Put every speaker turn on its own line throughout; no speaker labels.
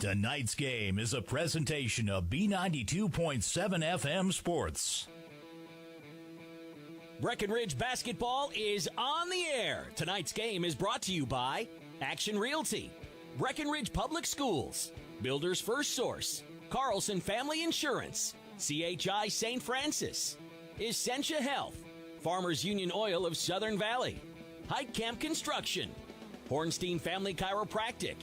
Tonight's game is a presentation of B92.7 FM Sports.
Breckenridge basketball is on the air. Tonight's game is brought to you by Action Realty, Breckenridge Public Schools, Builders First Source, Carlson Family Insurance, CHI St. Francis, Essentia Health, Farmers Union Oil of Southern Valley, Heitkamp Construction, Hornstein Family Chiropractic,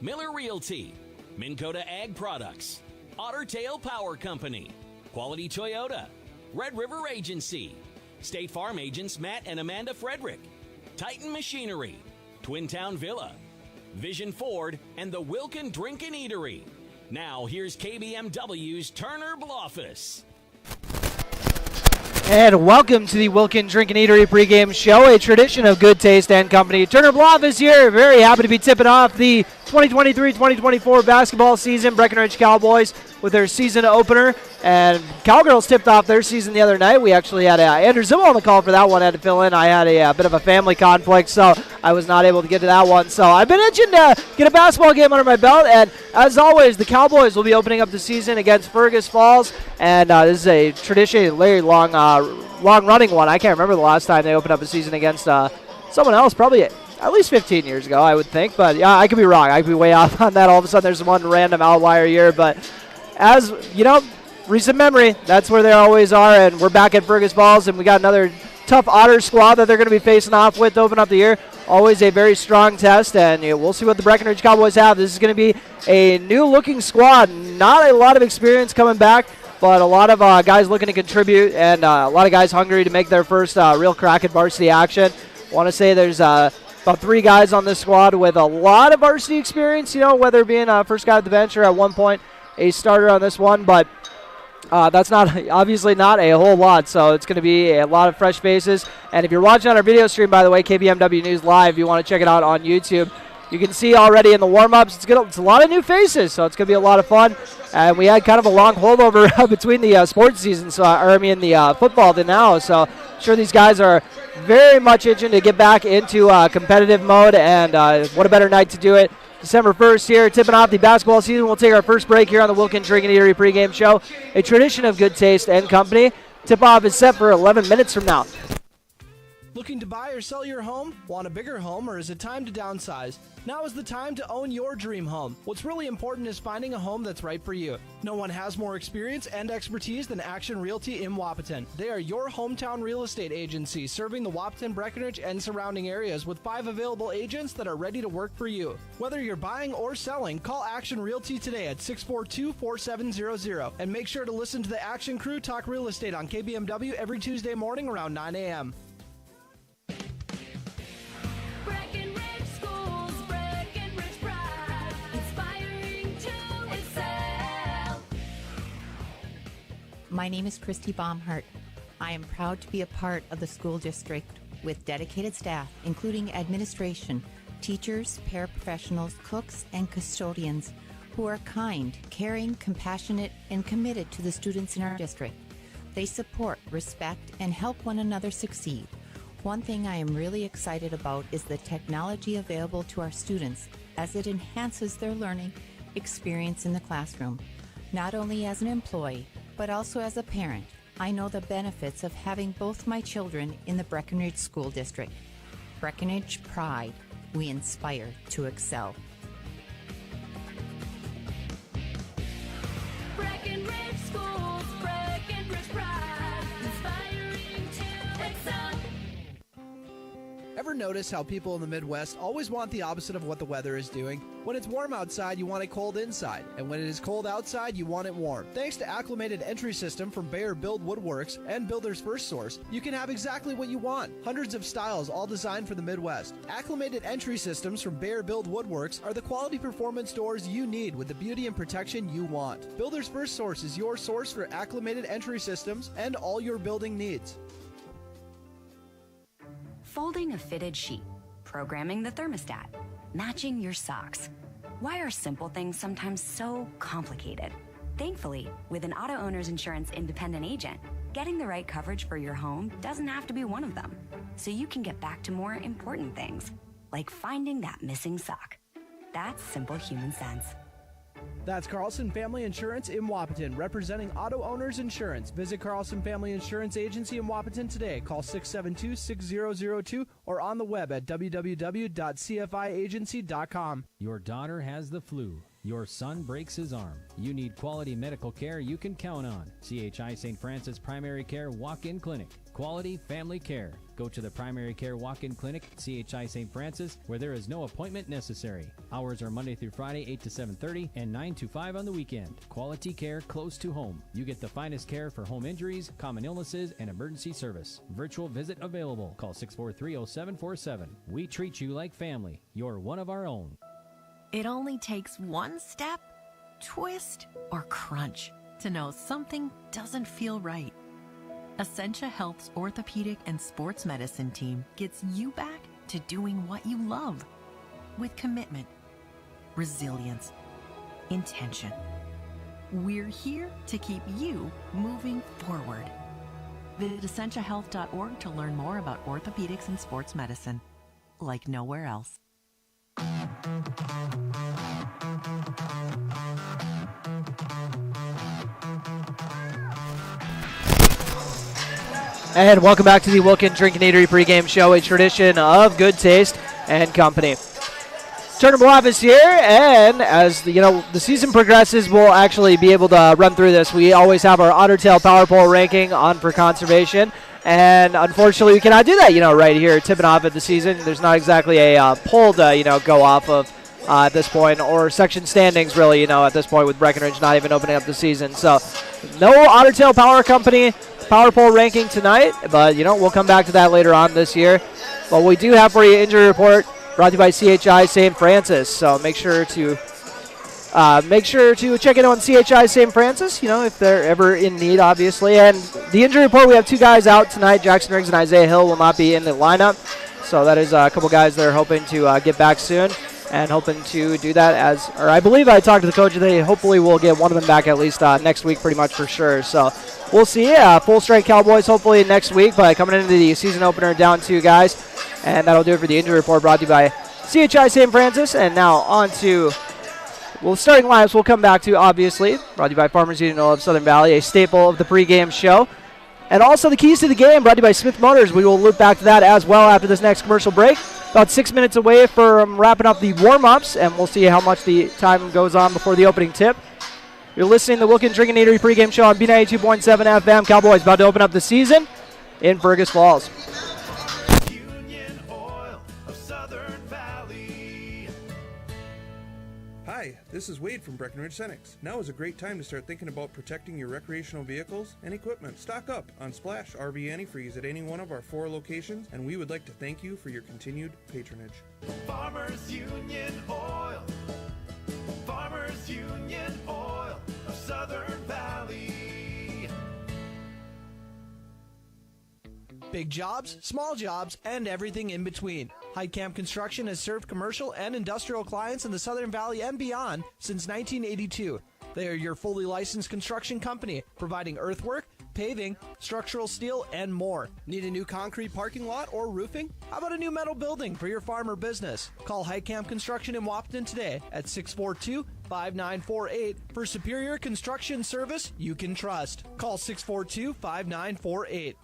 Miller Realty, Minn Kota Ag Products, Otter Tail Power Company, Quality Toyota, Red River Agency, State Farm agents Matt and Amanda Frederick, Titan Machinery, Twin Town Villa, Vision Ford, and the Wilkin Drink and Eatery. Now here's KBMW's Turner Bluffus.
And welcome to the Wilkin Drink and Eatery pregame show, a tradition of good taste and company. Turner Bluffus here, very happy to be tipping off the 2023-2024 basketball season. Breckenridge Cowboys with their season opener, and Cowgirls tipped off their season the other night. We actually had Andrew Zimmel on the call for that one. I had to fill in. I had a bit of a family conflict, so I was not able to get to that one. So I've been itching to get a basketball game under my belt, and as always, the Cowboys will be opening up the season against Fergus Falls, and this is a tradition, a very long-running one. I can't remember the last time they opened up a season against someone else, probably at least 15 years ago, I would think. But yeah, I could be wrong. I could be way off on that. All of a sudden, there's one random outlier year. But as you know, recent memory, that's where they always are. And we're back at Fergus Falls, and we got another tough Otter squad that they're going to be facing off with to open up the year. Always a very strong test, and we'll see what the Breckenridge Cowboys have. This is going to be a new-looking squad. Not a lot of experience coming back, but a lot of guys looking to contribute, and a lot of guys hungry to make their first real crack at varsity action. I want to say there's about 3 guys on this squad with a lot of varsity experience, whether being first guy at the bench or at one point a starter on this one, but that's obviously not a whole lot, so it's going to be a lot of fresh faces. And if you're watching on our video stream, by the way, KBMW News Live, you want to check it out on YouTube, you can see already in the warm-ups, it's a lot of new faces, so it's going to be a lot of fun. And we had kind of a long holdover between the sports season, the football to now, so I'm sure these guys are very much itching to get back into competitive mode, and what a better night to do it. December 1st here, tipping off the basketball season. We'll take our first break here on the Wilkin Drink and Eatery pregame show, a tradition of good taste and company. Tip-off is set for 11 minutes from now.
Looking to buy or sell your home? Want a bigger home, or is it time to downsize? Now is the time to own your dream home. What's really important is finding a home that's right for you. No one has more experience and expertise than Action Realty in Wahpeton. They are your hometown real estate agency, serving the Wahpeton, Breckenridge, and surrounding areas with 5 available agents that are ready to work for you. Whether you're buying or selling, call Action Realty today at 642-4700. And make sure to listen to the Action Crew talk real estate on KBMW every Tuesday morning around 9 a.m.
Breckenridge Schools, Breckenridge Pride, inspiring to excel.
My name is Christy Baumhart. I am proud to be a part of the school district with dedicated staff, including administration, teachers, paraprofessionals, cooks, and custodians who are kind, caring, compassionate, and committed to the students in our district. They support, respect, and help one another succeed. One thing I am really excited about is the technology available to our students as it enhances their learning experience in the classroom. Not only as an employee, but also as a parent, I know the benefits of having both my children in the Breckenridge School District. Breckenridge Pride, we inspire to excel.
Breckenridge Schools, Breckenridge Pride, inspiring to excel.
Ever notice how people in the Midwest always want the opposite of what the weather is doing? When it's warm outside, you want it cold inside. And when it is cold outside, you want it warm. Thanks to Acclimated Entry System from Bayer Build Woodworks and Builder's First Source, you can have exactly what you want. Hundreds of styles, all designed for the Midwest. Acclimated Entry Systems from Bayer Build Woodworks are the quality performance doors you need with the beauty and protection you want. Builder's First Source is your source for acclimated entry systems and all your building needs.
Folding a fitted sheet, programming the thermostat, matching your socks. Why are simple things sometimes so complicated? Thankfully, with an auto owner's insurance independent agent, getting the right coverage for your home doesn't have to be one of them. So you can get back to more important things, like finding that missing sock. That's simple human sense.
That's Carlson Family Insurance in Wapaton, representing auto owners insurance. Visit Carlson Family Insurance Agency in Wapaton today. Call 672-6002 or on the web at www.cfiagency.com.
Your daughter has the flu. Your son breaks his arm. You need quality medical care you can count on. CHI St. Francis Primary Care Walk-In Clinic. Quality family care. Go to the Primary Care Walk-In Clinic at CHI St. Francis, where there is no appointment necessary. Hours are Monday through Friday, 8 to 7:30 and 9 to 5 on the weekend. Quality care close to home. You get the finest care for home injuries, common illnesses, and emergency service. Virtual visit available. Call 643-0747. We treat you like family. You're one of our own.
It only takes one step, twist, or crunch to know something doesn't feel right. Essentia Health's orthopedic and sports medicine team gets you back to doing what you love with commitment, resilience, intention. We're here to keep you moving forward. Visit essentiahealth.org to learn more about orthopedics and sports medicine, like nowhere else.
And welcome back to the Wilkin Drink and Eatery pregame show, a tradition of good taste and company. Turner Bluff is here, and as the season progresses, we'll actually be able to run through this. We always have our Otter Tail Power Pole ranking on for conservation, and unfortunately we cannot do that, right here, tipping off at the season. There's not exactly a poll to, go off of at this point, or section standings really, at this point with Breckenridge not even opening up the season. So no Otter Tail Power Company Power Pole ranking tonight, but we'll come back to that later on this year. But we do have for you injury report brought to you by CHI St. Francis. So make sure to check in on CHI St. Francis, if they're ever in need, obviously. And the injury report, we have two guys out tonight. Jackson Riggs and Isaiah Hill will not be in the lineup. So that is a couple guys that are hoping to get back soon and hoping to do that I believe I talked to the coach. They hopefully will get one of them back at least next week, pretty much for sure. So we'll see. Full strength Cowboys hopefully next week, but coming into the season opener, down two guys. And that'll do it for the injury report brought to you by CHI St. Francis. And now on to, starting lineups we'll come back to, obviously, brought to you by Farmers Union of Southern Valley, a staple of the pregame show. And also the keys to the game brought to you by Smith Motors. We will loop back to that as well after this next commercial break. About 6 minutes away from wrapping up the warm-ups, and we'll see how much the time goes on before the opening tip. You're listening to the Wilkin Drink and Eatery pregame show on B92.7 FM. Cowboys about to open up the season in Fergus Falls.
Union Oil of Southern Valley. Hi, this is Wade from Breckenridge Cenex. Now is a great time to start thinking about protecting your recreational vehicles and equipment. Stock up on Splash RV Antifreeze at any one of our 4 locations, and we would like to thank you for your continued patronage. Farmers Union Oil. Farmers Union Oil of Southern Valley.
Big jobs, small jobs, and everything in between. Heidkamp Construction has served commercial and industrial clients in the Southern Valley and beyond since 1982. They are your fully licensed construction company, providing earthwork, paving, structural steel, and more. Need a new concrete parking lot or roofing? How about a new metal building for your farm or business? Call Heidkamp Construction in Wapaton today at 642-5948 for superior construction service you can trust. Call 642-5948.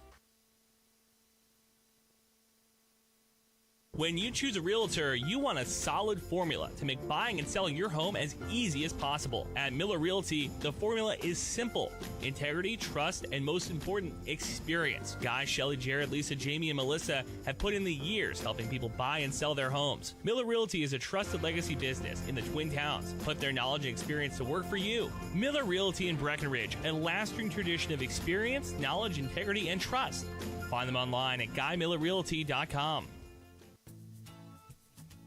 When you choose a realtor, you want a solid formula to make buying and selling your home as easy as possible. At Miller Realty, the formula is simple: integrity, trust, and most important, experience. Guy, Shelley, Jared, Lisa, Jamie, and Melissa have put in the years helping people buy and sell their homes. Miller Realty is a trusted legacy business in the Twin Towns. Put their knowledge and experience to work for you. Miller Realty in Breckenridge, a lasting tradition of experience, knowledge, integrity, and trust. Find them online at GuyMillerRealty.com.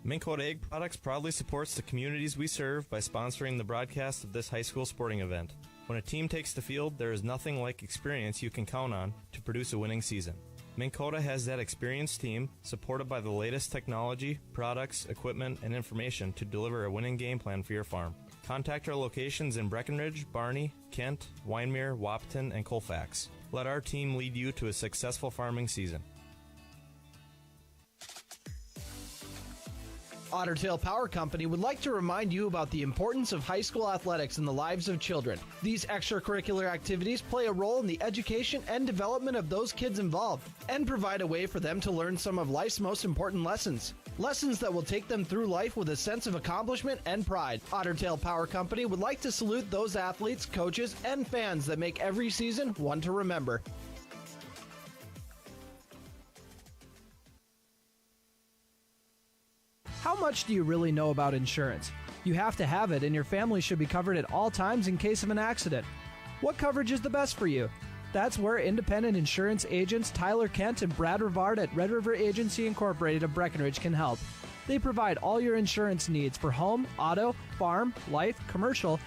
Minn Kota Egg Products proudly supports the communities we serve by sponsoring the broadcast of this high school sporting event. When a team takes the field, there is nothing like experience you can count on to produce a winning season. Minn Kota has that experienced team, supported by the latest technology, products, equipment, and information to deliver a winning game plan for your farm. Contact our locations in Breckenridge, Barney, Kent, Wyndmere, Wapaton, and Colfax. Let our team lead you to a successful farming season.
Otter Tail Power Company would like to remind you about the importance of high school athletics in the lives of children. These extracurricular activities play a role in the education and development of those kids involved and provide a way for them to learn some of life's most important lessons. Lessons that will take them through life with a sense of accomplishment and pride. Otter Tail Power Company would like to salute those athletes, coaches, and fans that make every season one to remember. How much do you really know about insurance? You have to have it, and your family should be covered at all times in case of an accident. What coverage is the best for you? That's where independent insurance agents Tyler Kent and Brad Rivard at Red River Agency Incorporated of Breckenridge can help. They provide all your insurance needs for home, auto, farm, life, commercial,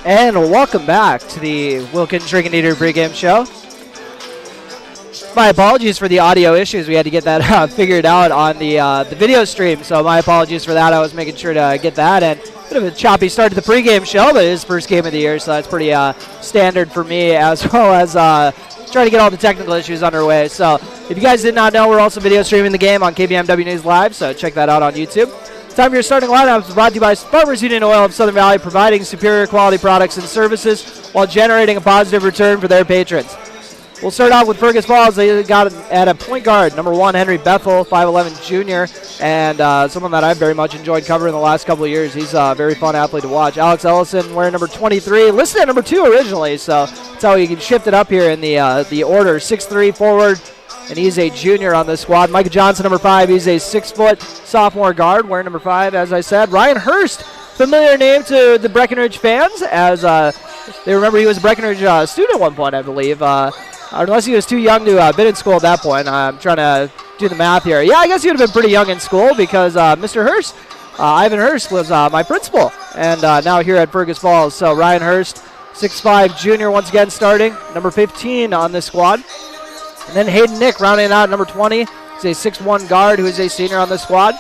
And welcome back to the Wilkins Drink and Eater pregame show. My apologies for the audio issues. We had to get that figured out on the video stream, so my apologies for that. I was making sure to get that, and a bit of a choppy start to the pregame show, but it is first game of the year, so that's pretty standard for me, as well as trying to get all the technical issues underway. So if you guys did not know, we're also video streaming the game on KBMW News Live, so check that out on YouTube. Time for your starting lineup is brought to you by Farmers Union Oil of Southern Valley, providing superior quality products and services while generating a positive return for their patrons. We'll start off with Fergus Falls. They got at a point guard, number 1, Henry Bethel, 5'11 junior, and someone that I've very much enjoyed covering the last couple of years. He's a very fun athlete to watch. Alex Ellison wearing number 23, listed at number 2 originally, so that's how you can shift it up here in the order. 6'3 forward, and he's a junior on this squad. Micah Johnson, number 5, he's a 6-foot sophomore guard, wearing number 5, as I said. Ryan Hurst, familiar name to the Breckenridge fans, as they remember he was a Breckenridge student at one point, I believe. Unless he was too young to have been in school at that point. I'm trying to do the math here. Yeah, I guess he would have been pretty young in school because Mr. Hurst, Ivan Hurst, was my principal, and now here at Fergus Falls. So Ryan Hurst, 6'5 junior, once again starting, number 15 on this squad. And then Hayden Nick rounding it out at number 20. He's a 6'1 guard who is a senior on this squad.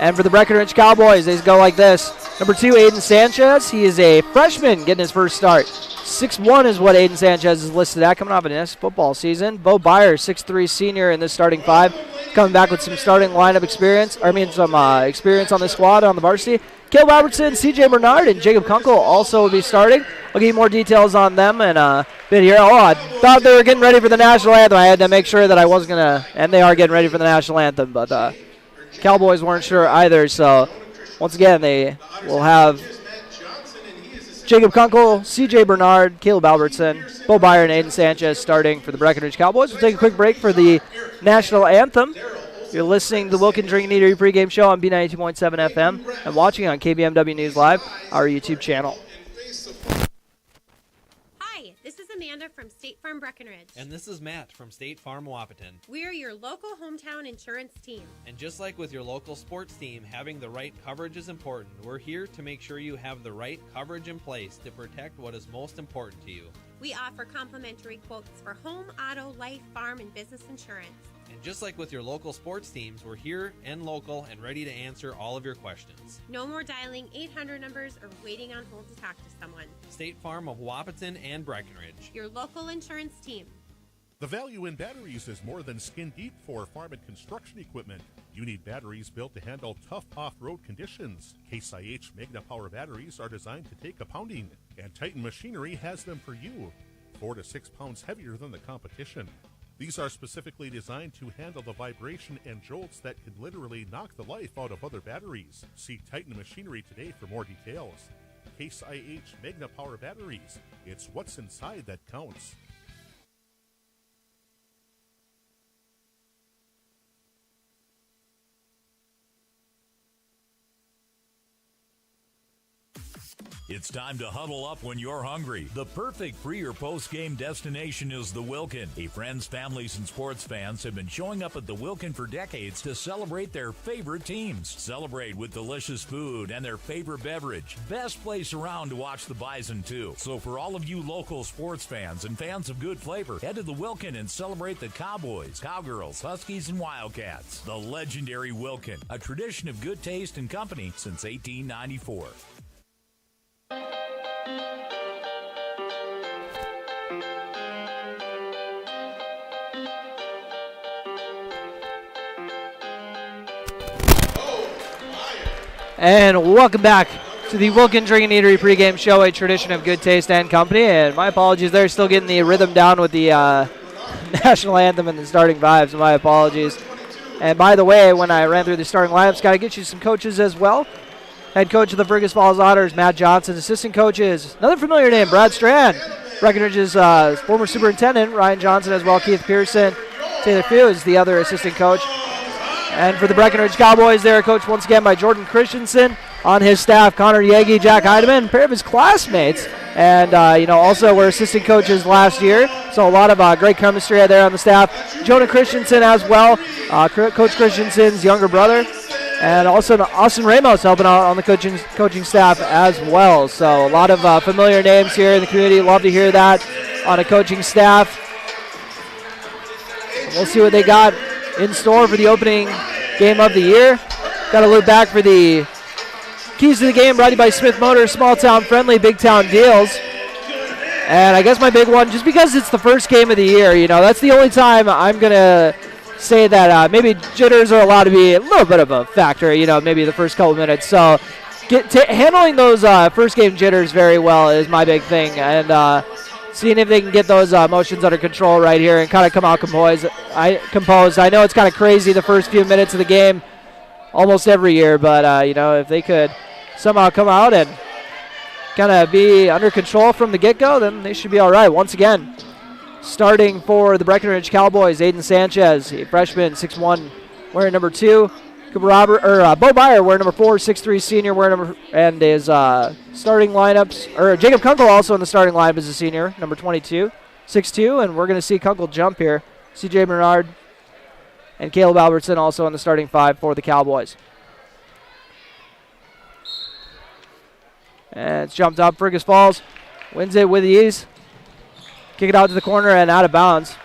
And for the Breckenridge Cowboys, they go like this. Number 2, Aiden Sanchez. He is a freshman getting his first start. 6'1 is what Aiden Sanchez is listed at, coming off an NS football season. Bo Byer, 6'3 senior in this starting 5, coming back with some starting lineup experience. Some experience on the squad on the varsity. Caleb Albertson, CJ Bernard, and Jacob Kunkel also will be starting. I'll give you more details on them in a bit here. Oh, I thought they were getting ready for the national anthem. I had to make sure that I wasn't going to, and they are getting ready for the national anthem, but Cowboys weren't sure either. So once again, they will have Jacob Kunkel, C.J. Bernard, Caleb Albertson, Bo Byer, and Aiden Sanchez starting for the Breckenridge Cowboys. We'll take a quick break for the national anthem. You're listening to the Wilkins Drink and Eatery pregame show on B92.7 FM and watching on KBMW News Live, our YouTube channel.
Hi, this is Amanda from State Farm Breckenridge.
And this is Matt from State Farm Wapaton.
We're your local hometown insurance team.
And just like with your local sports team, having the right coverage is important. We're here to make sure you have the right coverage in place to protect what is most important to you.
We offer complimentary quotes for home, auto, life, farm, and business insurance.
And just like with your local sports teams, we're here and local and ready to answer all of your questions.
No more dialing 800 numbers or waiting on hold to talk to someone.
State Farm of Wapaton and Breckenridge.
Your local insurance team.
The value in batteries is more than skin deep for farm and construction equipment. You need batteries built to handle tough off-road conditions. Case IH Magna Power batteries are designed to take a pounding, and Titan Machinery has them for you, 4 to 6 pounds heavier than the competition. These are specifically designed to handle the vibration and jolts that can literally knock the life out of other batteries. See Titan Machinery today for more details. Case IH Magna Power batteries. It's what's inside that counts.
It's time to huddle up when you're hungry. The perfect pre- or post-game destination is the Wilkin. Friends, families, and sports fans have been showing up at the Wilkin for decades to celebrate their favorite teams. Celebrate with delicious food and their favorite beverage. Best place around to watch the Bison, too. So for all of you local sports fans and fans of good flavor, head to the Wilkin and celebrate the Cowboys, Cowgirls, Huskies, and Wildcats. The legendary Wilkin, a tradition of good taste and company since 1894.
And welcome back to the Wilkin Drinking Eatery pregame show, a tradition of good taste and company. And my apologies, they're still getting the rhythm down with the national anthem and the starting vibes. My apologies. And by the way, when I ran through the starting lineups, got to get you some coaches as well. Head coach of the Fergus Falls Otters, Matt Johnson. Assistant coaches, another familiar name, Brad Strand. Breckenridge's former superintendent, Ryan Johnson, as well. Keith Pearson. Taylor Few is the other assistant coach. And for the Breckenridge Cowboys, they're coached once again by Jordan Christensen. On his staff, Connor Yegi, Jack Heidemann, a pair of his classmates. And, also were assistant coaches last year. So a lot of great chemistry there on the staff. Jonah Christensen as well, Coach Christensen's younger brother. And also Austin Ramos helping out on the coaching staff as well. So a lot of familiar names here in the community. Love to hear that on a coaching staff. And we'll see what they got in store for the opening game of the year. Got to look back for the keys to the game, brought to you by Smith Motors, small town friendly, big town deals. And I guess my big one, just because it's the first game of the year, that's the only time I'm going to say that maybe jitters are allowed to be a little bit of a factor, maybe the first couple minutes. So handling those first game jitters very well is my big thing. And seeing if they can get those emotions under control right here and kind of come out composed. I know it's kind of crazy the first few minutes of the game almost every year, but, if they could somehow come out and kind of be under control from the get-go, then they should be all right. Once again, starting for the Breckenridge Cowboys, Aiden Sanchez, a freshman, 6'1", wearing number 2. Bo Byer wearing number 4, 6'3", senior, wearing and his starting lineups, Jacob Kunkel also in the starting lineup as a senior, number 22, 6'2", and we're going to see Kunkel jump here. C.J. Bernard and Caleb Albertson also in the starting 5 for the Cowboys. And it's jumped up. Fergus Falls wins it with ease. Kick it out to the corner and out of bounds.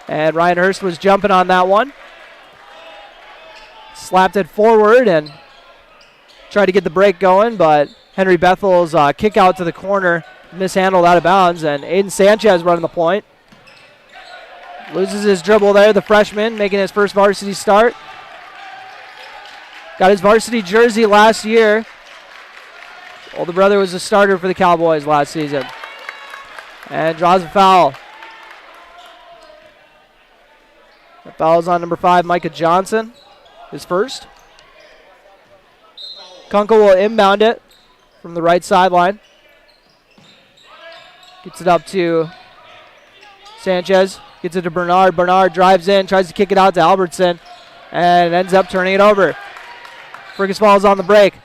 And Ryan Hurst was jumping on that one. Slapped it forward and tried to get the break going, but Henry Bethel's kick out to the corner mishandled out of bounds, and Aiden Sanchez running the point. Loses his dribble there, the freshman making his first varsity start. Got his varsity jersey last year. Older brother was a starter for the Cowboys last season. And draws a foul. The foul is on number 5, Micah Johnson, his first. Kunkel will inbound it from the right sideline. Gets it up to Sanchez. Gets it to Bernard. Bernard drives in, tries to kick it out to Albertson, and ends up turning it over. Fergus Falls on the break.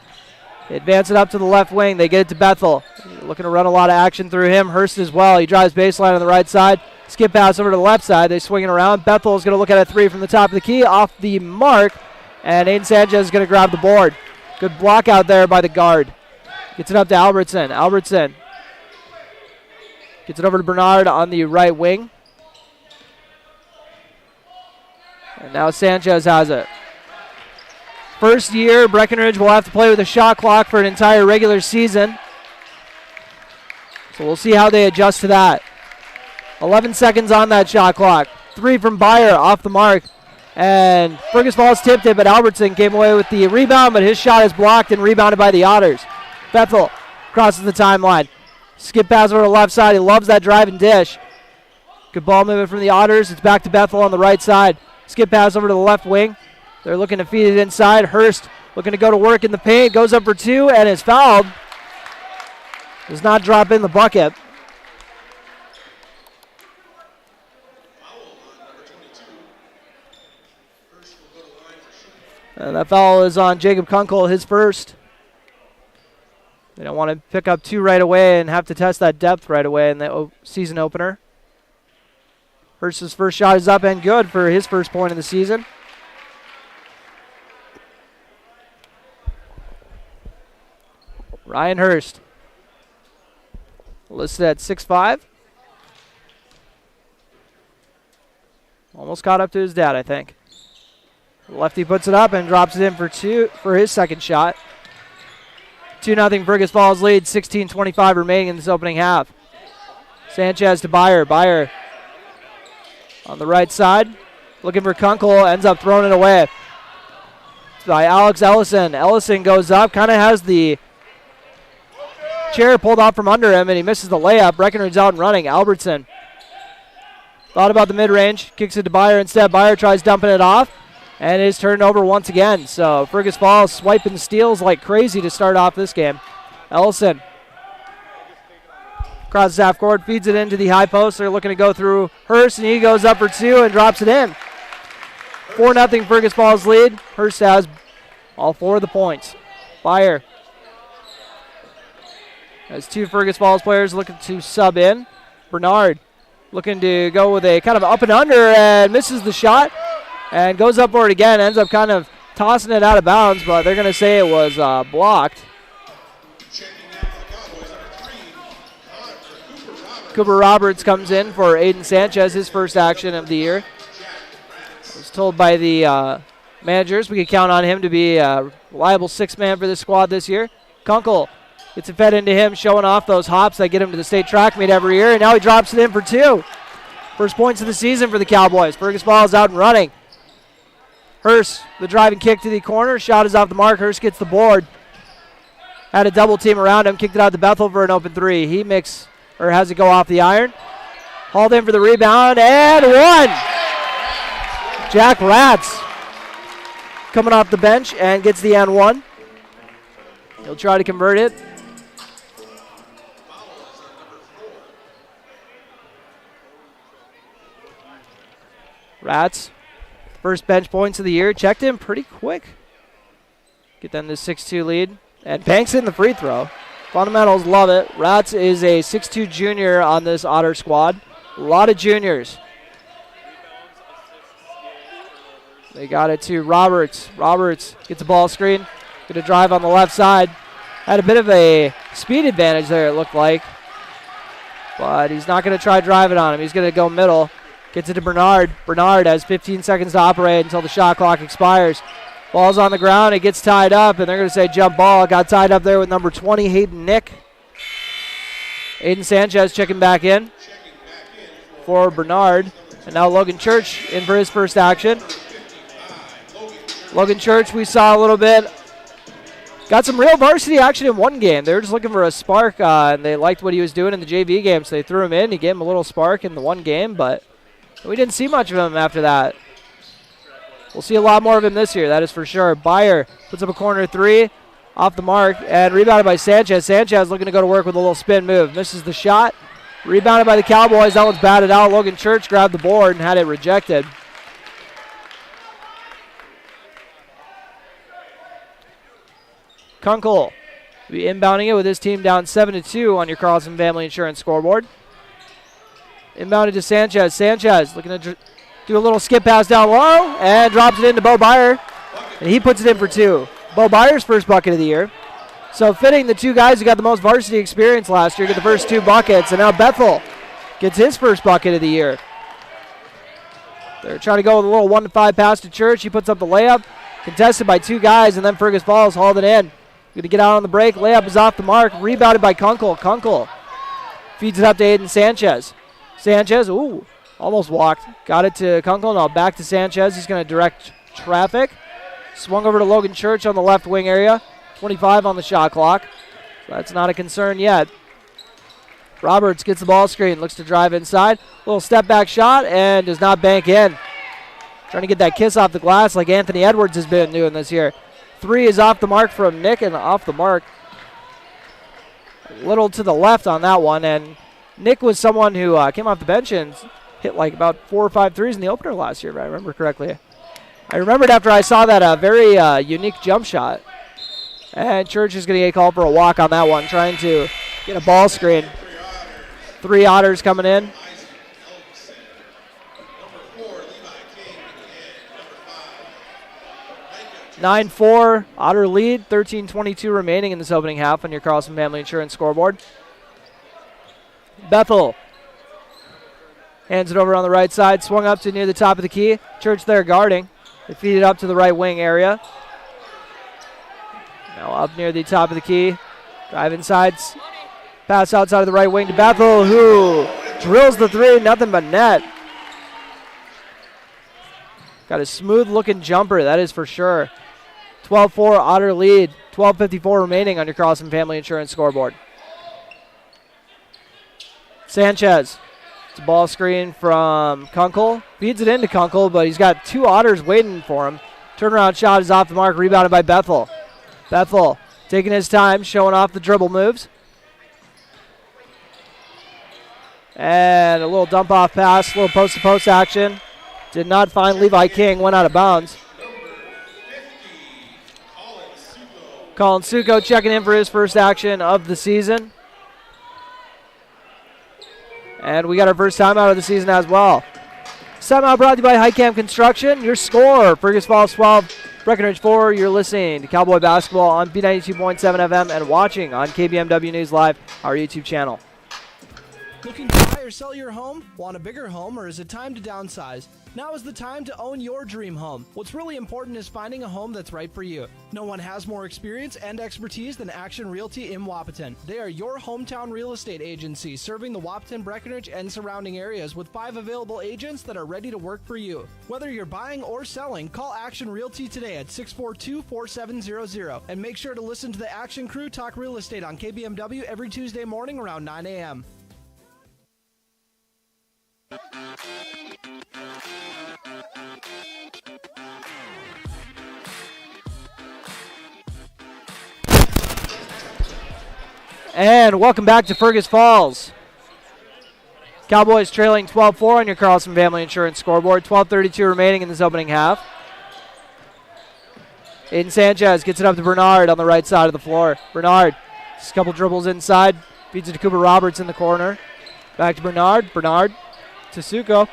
They advance it up to the left wing. They get it to Bethel. Looking to run a lot of action through him. Hurst as well. He drives baseline on the right side. Skip pass over to the left side. They swing it around. Bethel is going to look at a 3 from the top of the key. Off the mark. And Aiden Sanchez is going to grab the board. Good block out there by the guard. Gets it up to Albertson. Albertson gets it over to Bernard on the right wing. And now Sanchez has it. First year, Breckenridge will have to play with a shot clock for an entire regular season. So we'll see how they adjust to that. 11 seconds on that shot clock. 3 from Byer off the mark. And Fergus Falls tipped it, but Albertson came away with the rebound, but his shot is blocked and rebounded by the Otters. Bethel crosses the timeline. Skip pass over to the left side. He loves that drive and dish. Good ball movement from the Otters. It's back to Bethel on the right side. Skip pass over to the left wing. They're looking to feed it inside. Hurst looking to go to work in the paint. Goes up for 2 and is fouled. Does not drop in the bucket. And that foul is on Jacob Kunkel, his first. They don't want to pick up 2 right away and have to test that depth right away in the season opener. Hurst's first shot is up and good for his first point of the season. Ryan Hurst, listed at 6'5". Almost caught up to his dad, I think. Lefty puts it up and drops it in for 2 for his second shot. 2-0 Fergus Falls lead, 16:25 remaining in this opening half. Sanchez to Byer. Byer on the right side, looking for Kunkel, ends up throwing it away. It's by Alex Ellison. Ellison goes up, kind of has the chair pulled off from under him, and he misses the layup. Breckenridge out and running. Albertson thought about the mid-range, kicks it to Byer instead. Byer tries dumping it off, and is turned over once again. So Fergus Falls swiping steals like crazy to start off this game. Ellison across the half court, feeds it into the high post. They're looking to go through Hurst, and he goes up for 2 and drops it in. 4-0 Fergus Falls lead. Hurst has all 4 of the points. Byer has 2 Fergus Falls players looking to sub in. Bernard looking to go with a kind of up and under and misses the shot and goes up for it again. Ends up kind of tossing it out of bounds, but they're going to say it was blocked. Cooper Roberts comes in for Aiden Sanchez, his first action of the year. I was told by the managers we could count on him to be a reliable 6th man for this squad this year. Kunkel gets it fed into him, showing off those hops that get him to the state track meet every year, and now he drops it in for 2. First points of the season for the Cowboys. Fergus Falls out and running. Hurst, the driving kick to the corner. Shot is off the mark. Hurst gets the board. Had a double team around him. Kicked it out to Bethel for an open 3. He has it go off the iron. Hauled in for the rebound, and 1. Jack Ratz coming off the bench and gets the and 1. He'll try to convert it. Rats, first bench points of the year. Checked in pretty quick. Get them to 6-2 lead. And banks in the free throw. Fundamentals love it. Rats is a 6'2 junior on this Otter squad. A lot of juniors. They got it to Roberts. Roberts gets a ball screen. Going to drive on the left side. Had a bit of a speed advantage there, it looked like. But he's not going to try driving on him. He's going to go middle. Gets it to Bernard. Bernard has 15 seconds to operate until the shot clock expires. Ball's on the ground. It gets tied up, and they're going to say jump ball. Got tied up there with number 20, Hayden Nick. Aiden Sanchez checking back in for Bernard. And now Logan Church in for his first action. Logan Church, we saw a little bit. Got some real varsity action in one game. They were just looking for a spark, and they liked what he was doing in the JV game, so they threw him in. He gave him a little spark in the one game, but we didn't see much of him after that. We'll see a lot more of him this year, that is for sure. Byer puts up a corner 3, off the mark, and rebounded by Sanchez. Sanchez looking to go to work with a little spin move. Misses the shot. Rebounded by the Cowboys. That one's batted out. Logan Church grabbed the board and had it rejected. Kunkel will be inbounding it with his team down 7-2 on your Carlson Family Insurance scoreboard. Inbounded to Sanchez. Sanchez looking to do a little skip pass down low and drops it into Bo Byer. And he puts it in for 2. Bo Byer's first bucket of the year. So fitting the 2 guys who got the most varsity experience last year get the first 2 buckets. And now Bethel gets his first bucket of the year. They're trying to go with a little 1-5 pass to Church. He puts up the layup. Contested by 2 guys, and then Fergus Falls hauled it in. Going to get out on the break. Layup is off the mark. Rebounded by Kunkel. Kunkel feeds it up to Aiden Sanchez. Sanchez, almost walked. Got it to Kunkel. Now back to Sanchez. He's going to direct traffic. Swung over to Logan Church on the left wing area. 25 on the shot clock. So that's not a concern yet. Roberts gets the ball screen. Looks to drive inside. Little step back shot and does not bank in. Trying to get that kiss off the glass like Anthony Edwards has been doing this year. 3 is off the mark from Nick, and off the mark a little to the left on that one. And Nick was someone who came off the bench and hit like about 4 or 5 threes in the opener last year, if I remember correctly. I remembered after I saw that very unique jump shot. And Church is going to get called for a walk on that one, trying to get a ball screen. 3 Otters coming in. 9-4 Otter lead, 13:22 remaining in this opening half on your Carlson Family Insurance scoreboard. Bethel hands it over on the right side, swung up to near the top of the key. Church there guarding. They feed it up to the right wing area. Now up near the top of the key. Drive inside. Pass outside of the right wing to Bethel, who drills the 3, nothing but net. Got a smooth-looking jumper, that is for sure. 12-4 Otter lead, 12:54 remaining on your Carlson Family Insurance scoreboard. Sanchez, it's a ball screen from Kunkel. Feeds it into Kunkel, but he's got 2 Otters waiting for him. Turnaround shot is off the mark, rebounded by Bethel. Bethel taking his time, showing off the dribble moves. And a little dump-off pass, a little post-to-post action. Did not find Levi King, went out of bounds. Colin Suko checking in for his first action of the season. And we got our first timeout of the season as well. Timeout brought to you by Highcam Construction. Your score, Fergus Falls 12, Breckenridge 4. You're listening to Cowboy Basketball on B92.7 FM and watching on KBMW News Live, our YouTube channel.
Looking to buy or sell your home? Want a bigger home, or is it time to downsize? Now is the time to own your dream home. What's really important is finding a home that's right for you. No one has more experience and expertise than Action Realty in Wapaton. They are your hometown real estate agency, serving the Wapaton, Breckenridge, and surrounding areas with 5 available agents that are ready to work for you. Whether you're buying or selling, call Action Realty today at 642-4700 and make sure to listen to the Action Crew talk real estate on KBMW every Tuesday morning around 9 a.m.
And welcome back to Fergus Falls. Cowboys trailing 12-4 on your Carlson Family Insurance scoreboard. 12:32 remaining in this opening half. Aiden Sanchez gets it up to Bernard on the right side of the floor. Bernard, just a couple dribbles inside. Feeds it to Cooper Roberts in the corner. Back to Bernard. Bernard to Suko.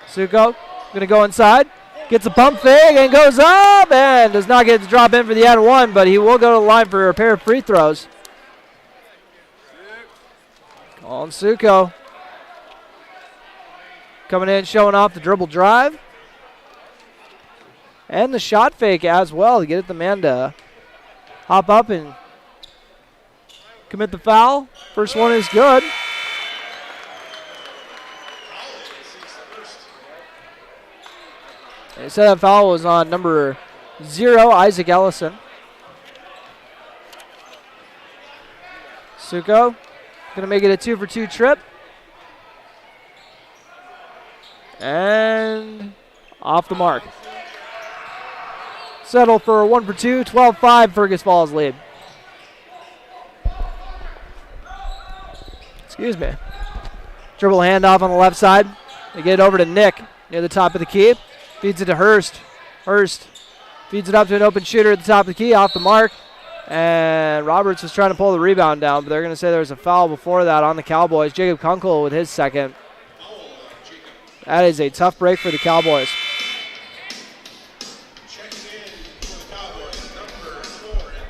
Suko going to go inside. Gets a pump fake and goes up and does not get to drop in for the and one, but he will go to the line for a pair of free throws. Colin Suko coming in, showing off the dribble drive. And the shot fake as well to get the man to hop up and commit the foul. First one is good. They said that foul was on number 0, Isaac Ellison. Suko going to make it a 2-for-2 trip. And off the mark. Settle for a 1-for-2, 12-5 Fergus Falls lead. Excuse me. Dribble handoff on the left side. They get it over to Nick near the top of the key. Feeds it to Hurst. Hurst feeds it up to an open shooter at the top of the key, off the mark. And Roberts was trying to pull the rebound down, but they're going to say there was a foul before that on the Cowboys. Jacob Kunkel with his second. That is a tough break for the Cowboys.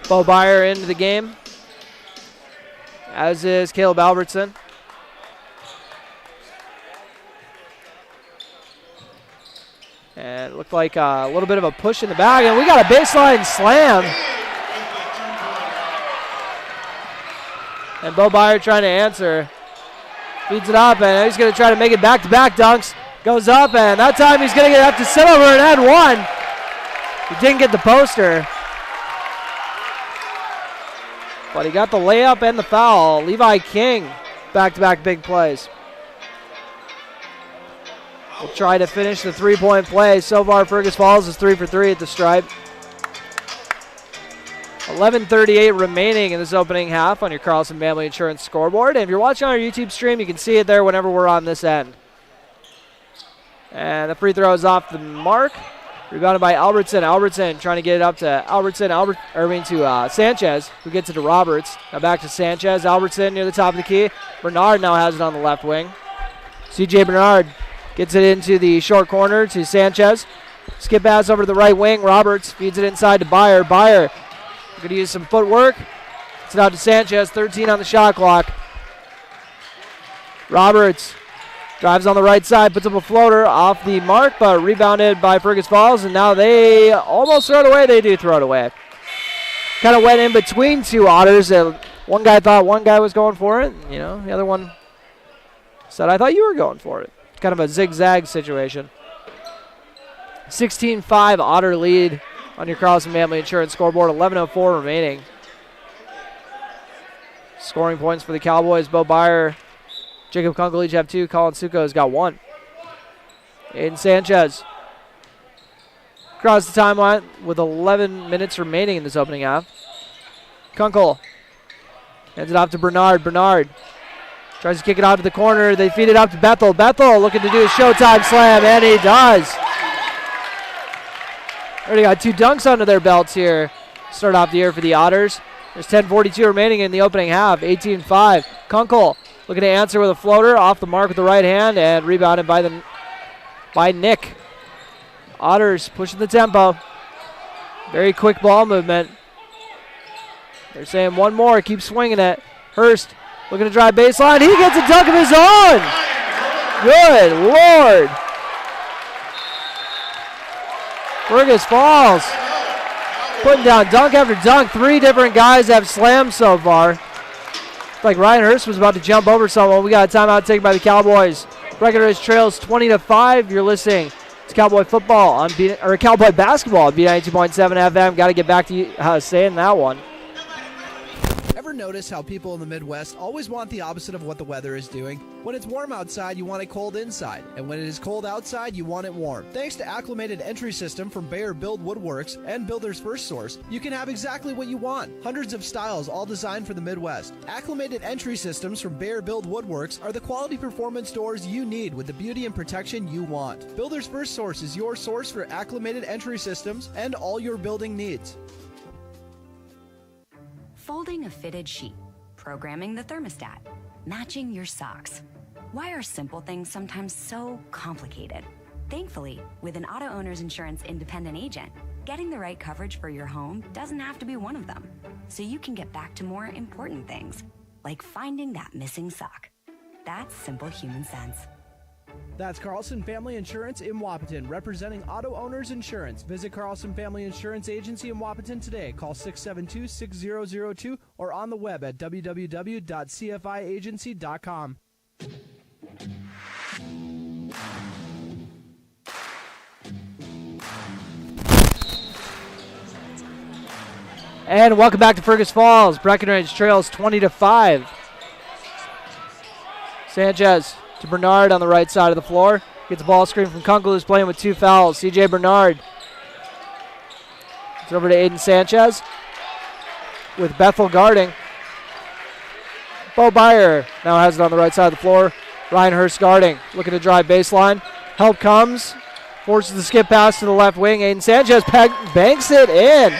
Bo Byer into the game, as is Caleb Albertson. And it looked like a little bit of a push in the bag, and we got a baseline slam. And Bo Byer trying to answer. Feeds it up, and he's going to try to make it back-to-back dunks. Goes up, and that time he's going to have to sit over and add one. He didn't get the poster. But he got the layup and the foul. Levi King, back-to-back big plays. We'll try to finish the three-point play. So far, Fergus Falls is 3 for 3 at the stripe. 11:38 remaining in this opening half on your Carlson Family Insurance scoreboard. And if you're watching on our YouTube stream, you can see it there whenever we're on this end. And the free throw is off the mark. Rebounded by Albertson. Albertson trying to get it up to Sanchez, who gets it to Roberts. Now back to Sanchez. Albertson near the top of the key. Bernard now has it on the left wing. CJ Bernard gets it into the short corner to Sanchez. Skip pass over to the right wing. Roberts feeds it inside to Byer. Byer going to use some footwork. It's it out to Sanchez. 13 on the shot clock. Roberts drives on the right side, puts up a floater off the mark, but rebounded by Fergus Falls, and now they almost throw it away. They do throw it away. Kind of went in between two Otters. One guy thought one guy was going for it. You know, the other one said, I thought you were going for it. Kind of a zigzag situation. 16-5 Otter lead on your Carlson Family Insurance scoreboard. 11:04 remaining. Scoring points for the Cowboys. Bo Byer, Jacob Kunkel each have 2. Colin Suko has got 1. Aiden Sanchez across the timeline with 11 minutes remaining in this opening half. Kunkel hands it off to Bernard. Bernard tries to kick it out to the corner. They feed it up to Bethel. Bethel looking to do a showtime slam, and he does. Already got 2 dunks under their belts here. Start off the year for the Otters. There's 10:42 remaining in the opening half. 18-5. Kunkel looking to answer with a floater off the mark with the right hand and rebounded by Nick. Otters pushing the tempo. Very quick ball movement. They're saying one more. Keep swinging it. Hurst looking to drive baseline. He gets a dunk of his own. Good Lord. Fergus Falls putting down dunk after dunk. 3 different guys have slammed so far. Like Ryan Hurst was about to jump over someone. We got a timeout taken by the Cowboys. Breckenridge trails 20-5. You're listening to Cowboy football on Cowboy basketball on B92.7 FM. Got to get back to you saying that one.
Ever notice how people in the Midwest always want the opposite of what the weather is doing? When it's warm outside, you want it cold inside. And when it is cold outside, you want it warm. Thanks to Acclimated Entry System from Bayer Build Woodworks and Builder's First Source, you can have exactly what you want. Hundreds of styles, all designed for the Midwest. Acclimated Entry Systems from Bayer Build Woodworks are the quality performance doors you need with the beauty and protection you want. Builder's First Source is your source for acclimated entry systems and all your building needs.
Folding a fitted sheet, programming the thermostat, matching your socks. Why are simple things sometimes so complicated? Thankfully, with an auto owner's insurance independent agent, getting the right coverage for your home doesn't have to be one of them. So you can get back to more important things, like finding that missing sock. That's simple human sense.
That's Carlson Family Insurance in Wapaton, representing auto owners insurance. Visit Carlson Family Insurance Agency in Wapaton today. Call 672-6002 or on the web at www.cfiagency.com.
And welcome back to Fergus Falls. Breckenridge trails 20-5. Sanchez to Bernard on the right side of the floor. Gets a ball screen from Kunkel, who's playing with 2 fouls. CJ Bernard. It's over to Aiden Sanchez with Bethel guarding. Bo Byer now has it on the right side of the floor. Ryan Hurst guarding, looking to drive baseline. Help comes, forces the skip pass to the left wing. Aiden Sanchez banks it in.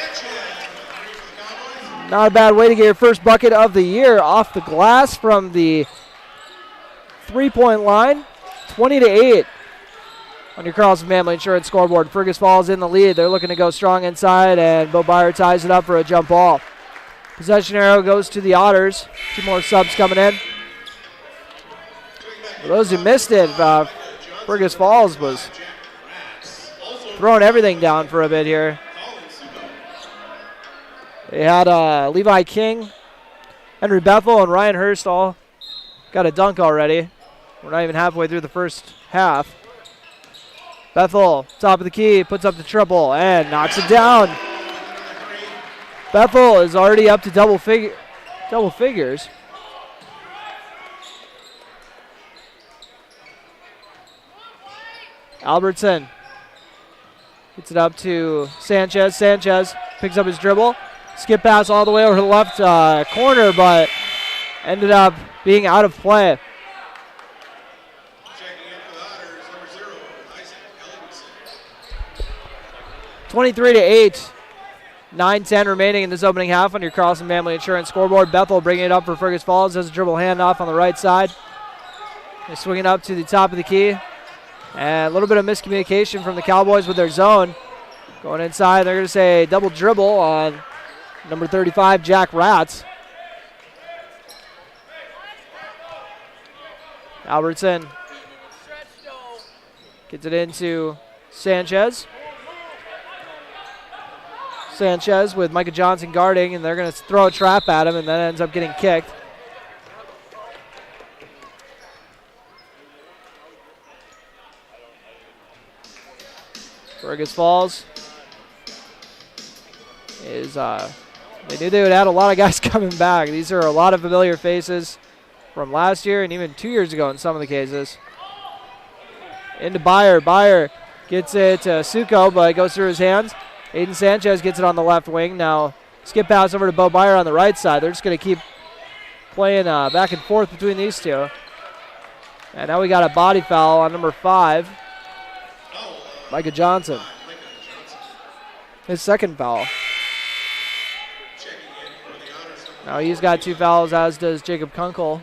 Not a bad way to get your first bucket of the year off the glass from the 3-point line. 20-8 on your Carlson Family Insurance scoreboard. Fergus Falls in the lead. They're looking to go strong inside, and Bo Byer ties it up for a jump ball. Possession arrow goes to the Otters. 2 more subs coming in. For those who missed it, Fergus Falls was throwing everything down for a bit here. They had Levi King, Henry Bethel, and Ryan Hurst all got a dunk already. We're not even halfway through the first half. Bethel, top of the key, puts up the triple and knocks it down. Bethel is already up to double figures. Albertson gets it up to Sanchez. Sanchez picks up his dribble. Skip pass all the way over to the left corner, but ended up being out of play. 23-8. 9:10 remaining in this opening half on your Carlson Family Insurance scoreboard. Bethel bringing it up for Fergus Falls. Has a dribble handoff on the right side. They swing it up to the top of the key. And a little bit of miscommunication from the Cowboys with their zone. Going inside, they're going to say double dribble on number 35, Jack Ratz. Albertson gets it into Sanchez. Sanchez with Micah Johnson guarding, and they're going to throw a trap at him, and then ends up getting kicked. Fergus Falls is, they knew they would add a lot of guys coming back. These are a lot of familiar faces from last year and even 2 years ago in some of the cases. Into Byer. Byer gets it to Suko, but it goes through his hands. Aiden Sanchez gets it on the left wing. Now skip pass over to Bo Byer on the right side. They're just going to keep playing back and forth between these two. And now we got a body foul on number 5, Micah Johnson. His second foul. Now he's got 2 fouls, as does Jacob Kunkel.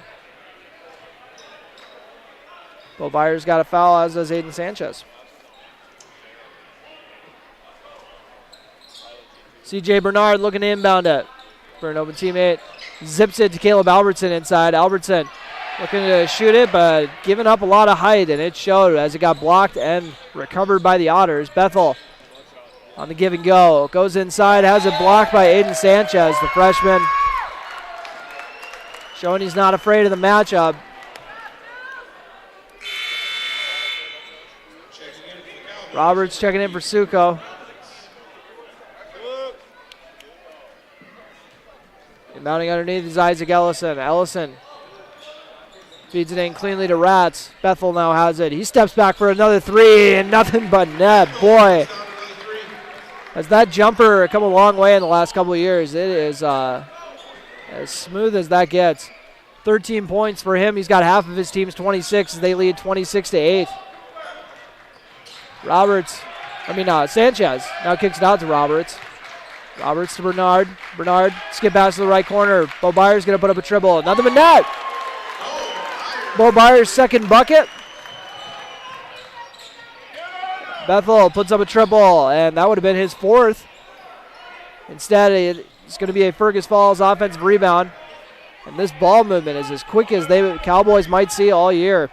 Bo Byers got a foul, as does Aiden Sanchez. CJ Bernard looking to inbound it for an open teammate. Zips it to Caleb Albertson inside. Albertson looking to shoot it, but giving up a lot of height, and it showed as it got blocked and recovered by the Otters. Bethel on the give and go. Goes inside, has it blocked by Aiden Sanchez, the freshman. Showing he's not afraid of the matchup. Roberts checking in for Suko. Mounting underneath is Isaac Ellison. Ellison feeds it in cleanly to Rats. Bethel now has it. He steps back for another 3 and nothing but net. Boy, has that jumper come a long way in the last couple of years. It is as smooth as that gets. 13 points for him. He's got half of his team's 26 as they lead 26-8. Sanchez now kicks it out to Roberts. Roberts to Bernard. Bernard, skip pass to the right corner. Bo Byers going to put up a triple. Nothing but net. Bo Byers' second bucket. Bethel puts up a triple, and that would have been his 4th. Instead, it's going to be a Fergus Falls offensive rebound. And this ball movement is as quick as the Cowboys might see all year.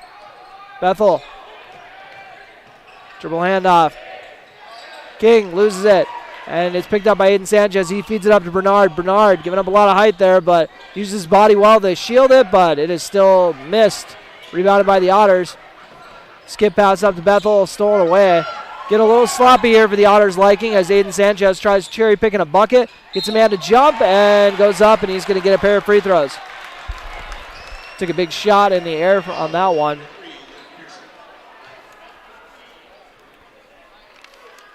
Bethel. Dribble handoff. King loses it. And it's picked up by Aiden Sanchez. He feeds it up to Bernard. Bernard giving up a lot of height there, but uses his body well to shield it, but it is still missed. Rebounded by the Otters. Skip pass up to Bethel, stolen away. Get a little sloppy here for the Otters' liking as Aiden Sanchez tries cherry picking a bucket. Gets a man to jump and goes up, and he's going to get a pair of free throws. Took a big shot in the air on that one.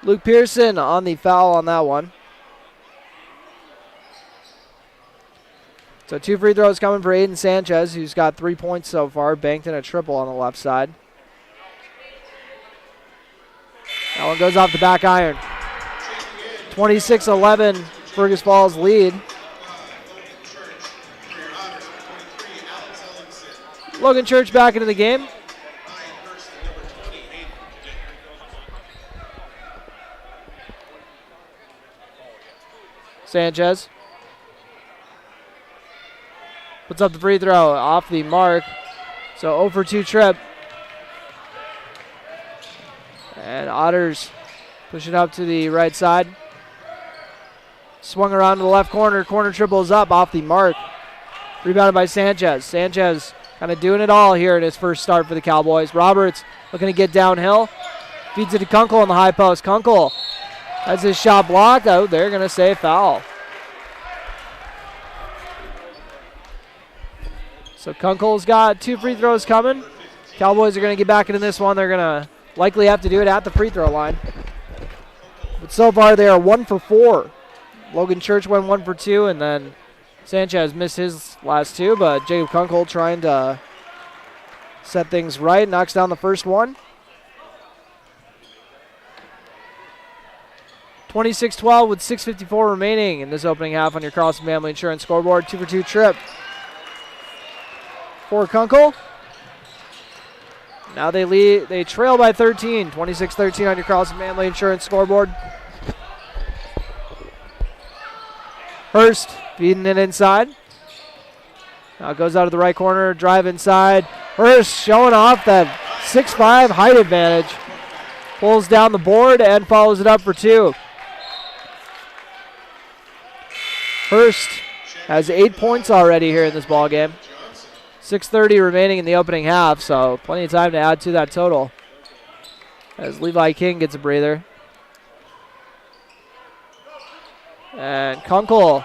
Luke Pearson on the foul on that one. So 2 free throws coming for Aiden Sanchez, who's got 3 points so far, banked in a triple on the left side. That one goes off the back iron. 26-11, Fergus Falls lead. Logan Church back into the game. Sanchez puts up the free throw off the mark. So 0 for 2 trip. And Otters push it up to the right side. Swung around to the left corner. Corner triple is up off the mark. Rebounded by Sanchez. Sanchez kind of doing it all here in his first start for the Cowboys. Roberts looking to get downhill. Feeds it to Kunkel on the high post. Kunkel has his shot blocked. Oh, they're going to say foul. So Kunkel's got 2 free throws coming. Cowboys are going to get back into this one. They're going to likely have to do it at the free throw line. But so far they are 1 for 4. Logan Church went 1 for 2, and then Sanchez missed his last 2, but Jacob Kunkel trying to set things right. Knocks down the first one. 26-12 with 6:54 remaining in this opening half on your Carlson Family Insurance scoreboard. 2-for-2 trip for Kunkel. Now they trail by 13, 26-13 on your Carlson Family Insurance scoreboard. Hurst feeding it inside. Now it goes out of the right corner, drive inside. Hurst showing off that 6'5" height advantage. Pulls down the board and follows it up for 2. Hurst has 8 points already here in this ball game. 6:30 remaining in the opening half, so plenty of time to add to that total. As Levi King gets a breather. And Kunkel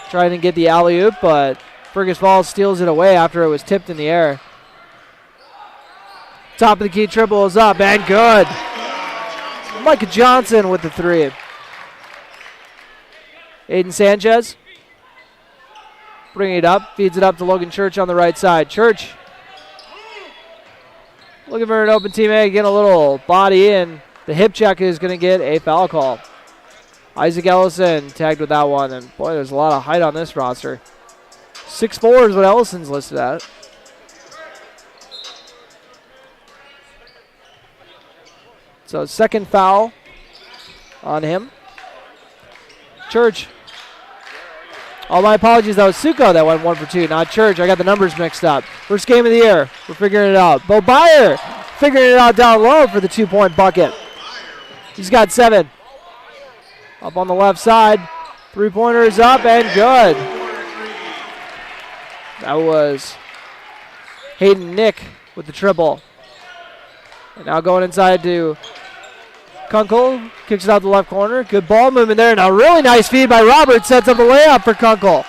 trying to get the alley-oop, but Fergus Falls steals it away after it was tipped in the air. Top of the key triple is up and good. Micah Johnson with the 3. Aiden Sanchez bringing it up, feeds it up to Logan Church on the right side. Church looking for an open teammate, getting a little body in. The hip check is going to get a foul call. Isaac Ellison tagged with that one, and boy, there's a lot of height on this roster. 6'4" is what Ellison's listed at. So second foul on him. Church. Oh, my apologies. That was Suko that went 1 for 2, not Church. I got the numbers mixed up. First game of the year. We're figuring it out. Bo Byer figuring it out down low for the 2-point bucket. He's got 7. Up on the left side. 3-pointer is up and good. That was Hayden Nick with the triple. And now going inside to Kunkel, kicks it out the left corner. Good ball movement there. Now really nice feed by Roberts. Sets up the layup for Kunkel.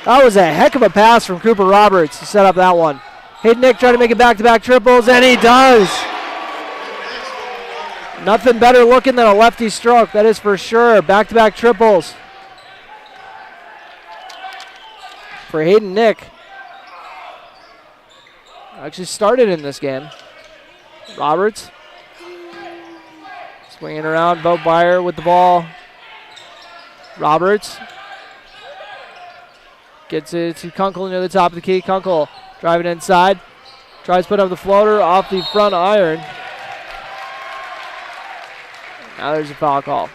That was a heck of a pass from Cooper Roberts to set up that one. Hayden Nick trying to make it back-to-back triples, and he does. Nothing better looking than a lefty stroke, that is for sure. Back-to-back triples for Hayden Nick. Actually started in this game. Roberts swinging around, Bo Byer with the ball. Roberts gets it to Kunkel near the top of the key. Kunkel driving inside. Tries to put up the floater off the front iron. Now there's a foul call.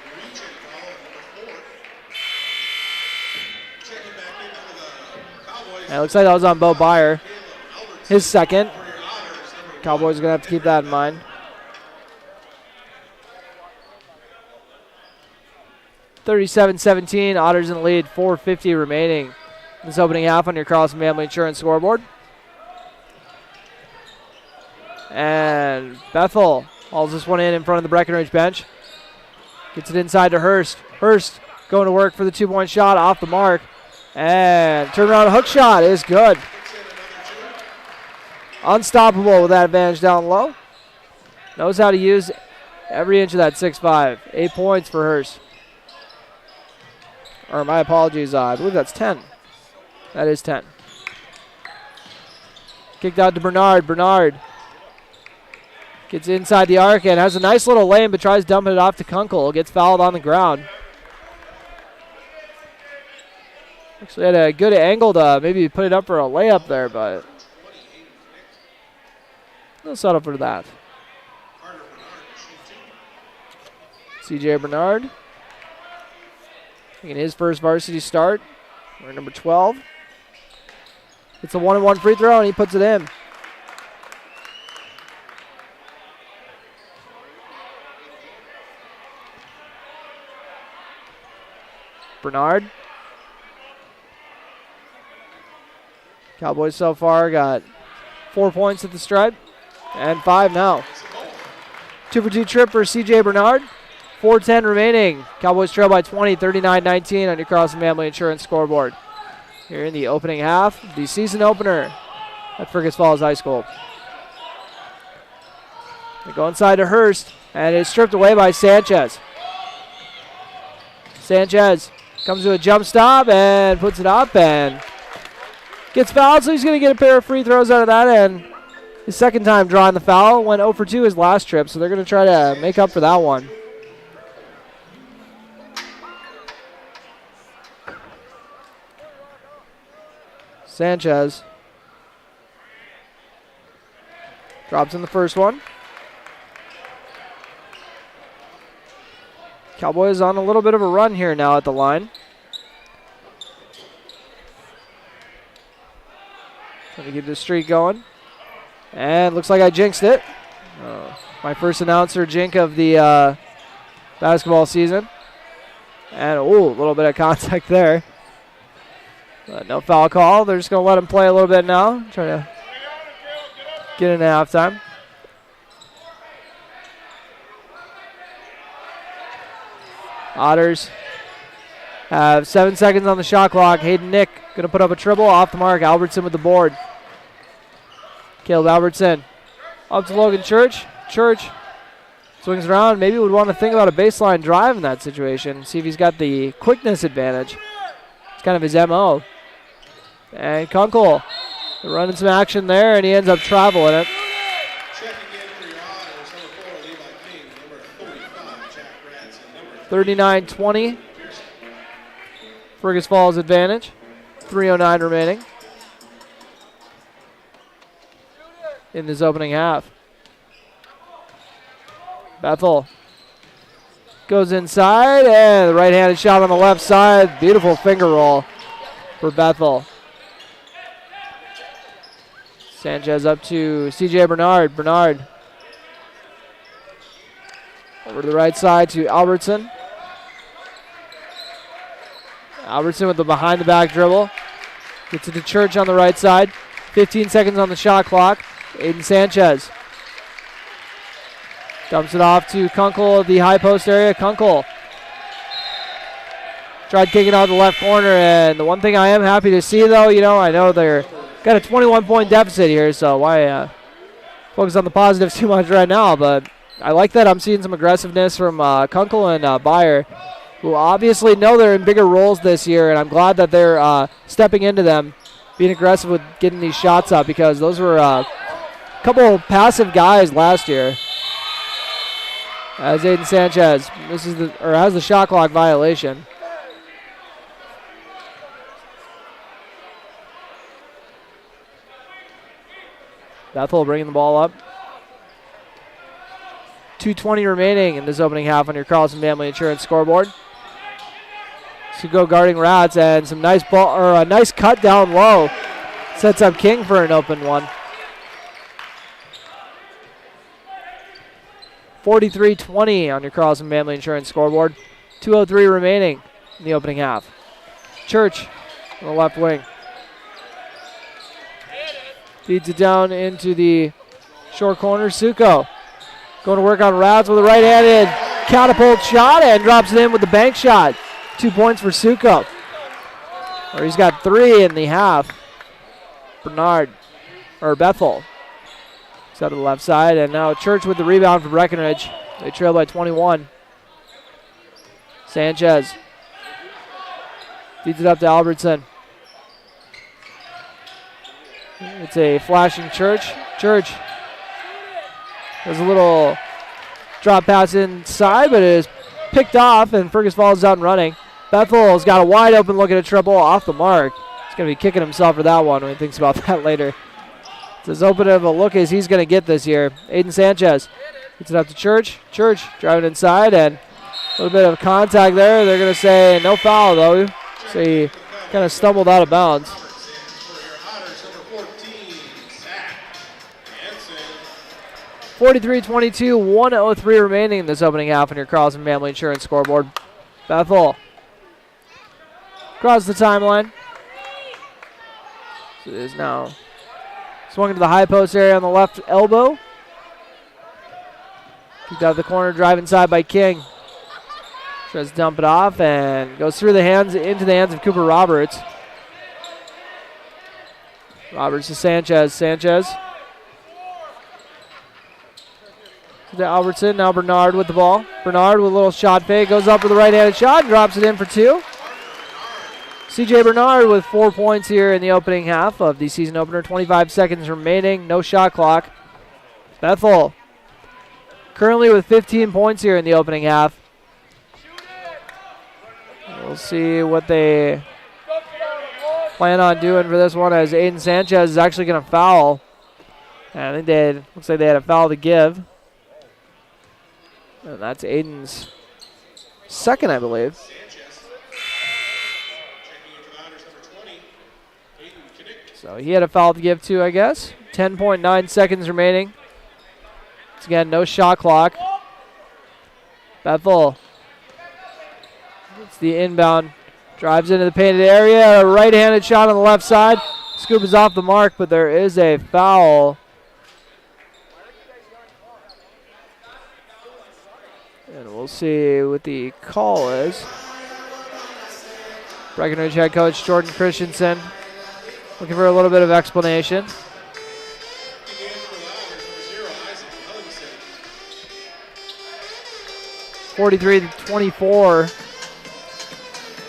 And it looks like that was on Bo Byer. His second. Cowboys are going to have to keep that in mind. (37-17), Otters in the lead, 4:50 remaining. This opening half on your Carlson Family Insurance scoreboard. And Bethel hauls this one in front of the Breckenridge bench. Gets it inside to Hurst. Hurst going to work for the 2-point shot off the mark. And turnaround hook shot is good. Unstoppable with that advantage down low. Knows how to use every inch of that 6'5". 8 points for Hurst. Or my apologies, I believe that's 10. That is 10. Kicked out to Bernard. Bernard gets inside the arc and has a nice little lane, but tries dumping it off to Kunkel. Gets fouled on the ground. Actually had a good angle to maybe put it up for a layup there, but no settle for that. CJ Bernard making his first varsity start. We're number 12. It's a 1-and-1 free throw, and he puts it in. Bernard. Cowboys so far got 4 points at the stripe and 5 now. 2-for-2 trip for CJ Bernard. 4:10 remaining. Cowboys trail by 20, 39-19 on your Carlson Family Insurance scoreboard. Here in the opening half, the season opener at Fergus Falls High School. They go inside to Hurst, and it's stripped away by Sanchez. Sanchez comes to a jump stop and puts it up and gets fouled, so he's going to get a pair of free throws out of that, and his second time drawing the foul. Went 0 for 2 his last trip, so they're going to try to make up for that one. Sanchez drops in the first one. Cowboys on a little bit of a run here now at the line. Trying to keep this streak going. And looks like I jinxed it. My first announcer jink of the basketball season. And, a little bit of contact there. But no foul call. They're just going to let him play a little bit now. Try to get into halftime. Otters have 7 seconds on the shot clock. Hayden Nick going to put up a triple off the mark. Albertson with the board. Caleb Albertson up to Logan Church. Church swings around. Maybe would want to think about a baseline drive in that situation. See if he's got the quickness advantage. It's kind of his MO. And Kunkel running some action there, and he ends up traveling it. 39-20. Fergus Falls advantage. 3:09 remaining in this opening half. Bethel goes inside, and the right-handed shot on the left side. Beautiful finger roll for Bethel. Sanchez up to C.J. Bernard. Bernard over to the right side to Albertson. Albertson with the behind-the-back dribble. Gets it to Church on the right side. 15 seconds on the shot clock. Aiden Sanchez dumps it off to Kunkel of the high post area. Kunkel tried kicking out the left corner, and the one thing I am happy to see, though, I know they're got a 21-point deficit here, so why focus on the positives too much right now, but I like that I'm seeing some aggressiveness from Kunkel and Byer, who obviously know they're in bigger roles this year, and I'm glad that they're stepping into them, being aggressive with getting these shots up, because those were a couple of passive guys last year. As Aiden Sanchez has the shot clock violation. Bethel bringing the ball up. 2:20 remaining in this opening half on your Carlson Family Insurance scoreboard. Sugo guarding Rats, and some nice ball, or a nice cut down low. Sets up King for an open one. 43-20 on your Carlson Family Insurance scoreboard. 2:03 remaining in the opening half. Church on the left wing. Feeds it down into the short corner. Suko going to work on Rats with a right-handed catapult shot and drops it in with the bank shot. 2 points for Suko. Or he's got 3 in the half. Bethel. He's out to the left side, and now Church with the rebound for Breckenridge. They trail by 21. Sanchez feeds it up to Albertson. It's a flashing Church. Church has a little drop pass inside, but it is picked off, and Fergus Falls out and running. Bethel's got a wide open look at a triple off the mark. He's going to be kicking himself for that one when he thinks about that later. It's as open of a look as he's going to get this year. Aiden Sanchez gets it up to Church. Church driving inside, and a little bit of contact there. They're going to say no foul, though. So he kind of stumbled out of bounds. 43-22, 1:03 remaining in this opening half on your Carlson Family Insurance scoreboard. Bethel across the timeline. So it is now swung into the high post area on the left elbow. Kicked out of the corner, drive inside by King. Tries to dump it off and goes through the hands into the hands of Cooper Roberts. Roberts to Sanchez. Sanchez to Albertson. Now Bernard with the ball. Bernard with a little shot fake. Goes up with a right-handed shot and drops it in for 2. C.J. Bernard with 4 points here in the opening half of the season opener. 25 seconds remaining. No shot clock. Bethel currently with 15 points here in the opening half. We'll see what they plan on doing for this one, as Aiden Sanchez is actually going to foul. And I think looks like they had a foul to give. And that's Aiden's second, I believe. So he had a foul to give too, I guess. 10.9 seconds remaining. Once again, no shot clock. Bethel. It's the inbound. Drives into the painted area. A right-handed shot on the left side. Scoop is off the mark, but there is a foul. And we'll see what the call is. Breckenridge head coach Jordan Christensen looking for a little bit of explanation. (43-24).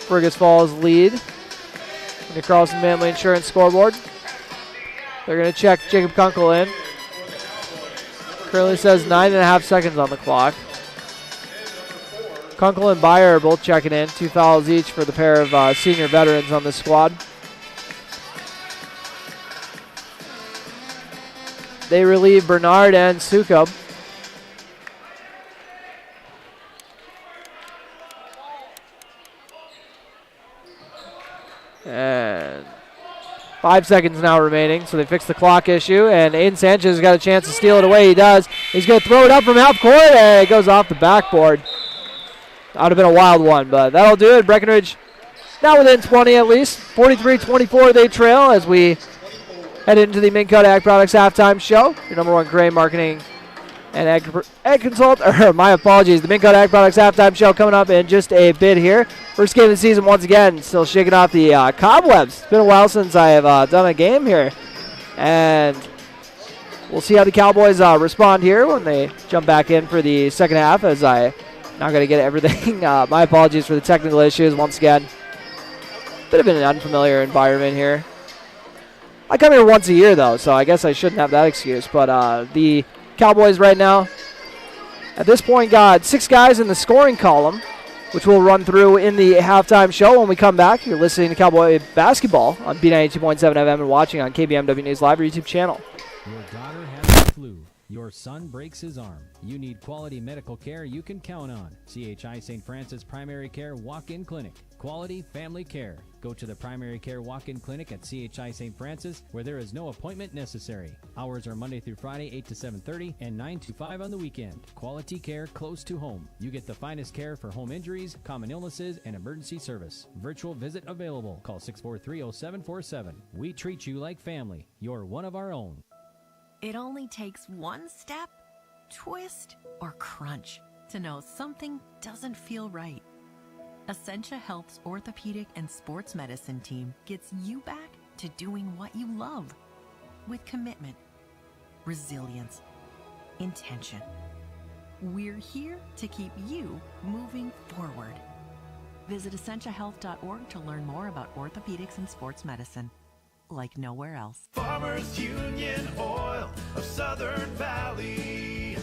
Fergus Falls lead. On the Carlson Family Insurance scoreboard. They're going to check Jacob Kunkel in. Currently says 9.5 seconds on the clock. Kunkel and Byer are both checking in. 2 fouls each for the pair of senior veterans on this squad. They relieve Bernard and Sukup. And 5 seconds now remaining, so they fix the clock issue, and Aiden Sanchez has got a chance to steal it away. He does. He's going to throw it up from half court, and it goes off the backboard. That would have been a wild one, but that'll do it. Breckenridge now within 20 at least. 43-24 they trail as we head into the Minn-Kota Ag Products halftime show. Your number one grain marketing and ag consult, or my apologies, the Minn-Kota Ag Products halftime show coming up in just a bit here. First game of the season once again, still shaking off the cobwebs. It's been a while since I have done a game here. And we'll see how the Cowboys respond here when they jump back in for the second half, as I'm not going to get everything. My apologies for the technical issues once again. Bit of an unfamiliar environment here. I come here once a year, though, so I guess I shouldn't have that excuse. But the Cowboys right now, at this point, got 6 guys in the scoring column, which we'll run through in the halftime show when we come back. You're listening to Cowboy Basketball on B92.7 FM and watching on KBMW News Live YouTube channel.
Your daughter has the flu. Your son breaks his arm. You need quality medical care you can count on. CHI St. Francis Primary Care Walk-In Clinic. Quality family care. Go to the Primary Care Walk-In Clinic at CHI St. Francis, where there is no appointment necessary. Hours are Monday through Friday, 8 to 7:30 and 9 to 5 on the weekend. Quality care close to home. You get the finest care for home injuries, common illnesses, and emergency service. Virtual visit available. Call 643-0747. We treat you like family. You're one of our own.
It only takes one step, twist, or crunch to know something doesn't feel right. Essentia Health's orthopedic and sports medicine team gets you back to doing what you love with commitment, resilience, intention. We're here to keep you moving forward. Visit essentiahealth.org to learn more about orthopedics and sports medicine, like nowhere else.
Farmers Union Oil of Southern Valley.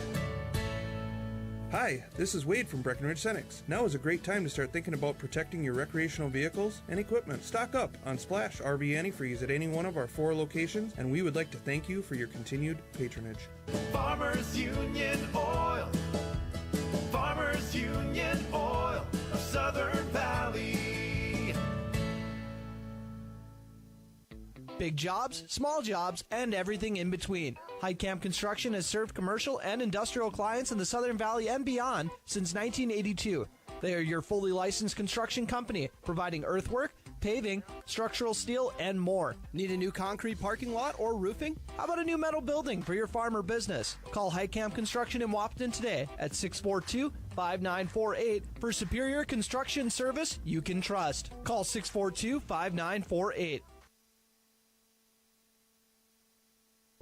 Hi, this is Wade from Breckenridge Cenex. Now is a great time to start thinking about protecting your recreational vehicles and equipment. Stock up on Splash RV Antifreeze at any one of our 4 locations, and we would like to thank you for your continued patronage.
Farmers Union Oil. Farmers Union Oil of Southern Valley.
Big jobs, small jobs, and everything in between. Heidkamp Construction has served commercial and industrial clients in the Southern Valley and beyond since 1982. They are your fully licensed construction company, providing earthwork, paving, structural steel, and more. Need a new concrete parking lot or roofing? How about a new metal building for your farm or business? Call Heidkamp Construction in Wapton today at 642-5948 for superior construction service you can trust. Call 642-5948.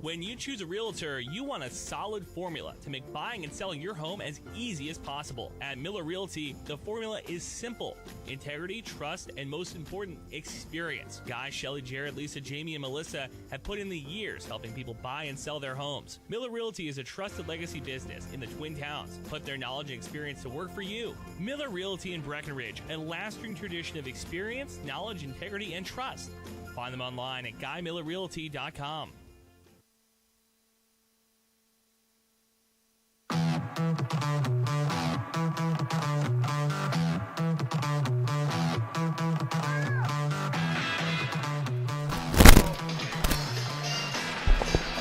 When you choose a realtor, you want a solid formula to make buying and selling your home as easy as possible. At Miller Realty, the formula is simple: integrity, trust, and most important, experience. Guy, Shelley, Jared, Lisa, Jamie, and Melissa have put in the years helping people buy and sell their homes. Miller Realty is a trusted legacy business in the Twin Towns. Put their knowledge and experience to work for you. Miller Realty in Breckenridge, a lasting tradition of experience, knowledge, integrity, and trust. Find them online at GuyMillerRealty.com.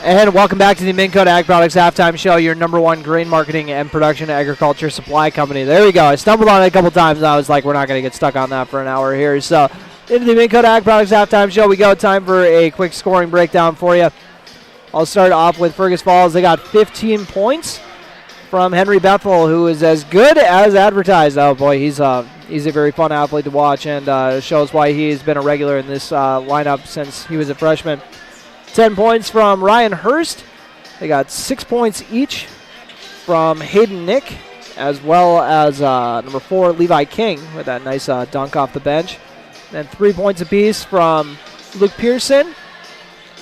And welcome back to the Minn Kota Ag Products Halftime Show, your number one grain marketing and production agriculture supply company. There we go. I stumbled on it a couple times, and I was like, we're not going to get stuck on that for an hour here. So into the Minn Kota Ag Products Halftime Show we go. Time for a quick scoring breakdown for you. I'll start off with Fergus Falls. They got 15 points from Henry Bethel, who is as good as advertised. Oh, boy, he's a very fun athlete to watch, and shows why he's been a regular in this lineup since he was a freshman. 10 points from Ryan Hurst. They got 6 points each from Hayden Nick, as well as number 4, Levi King, with that nice dunk off the bench. Then 3 points apiece from Luke Pearson,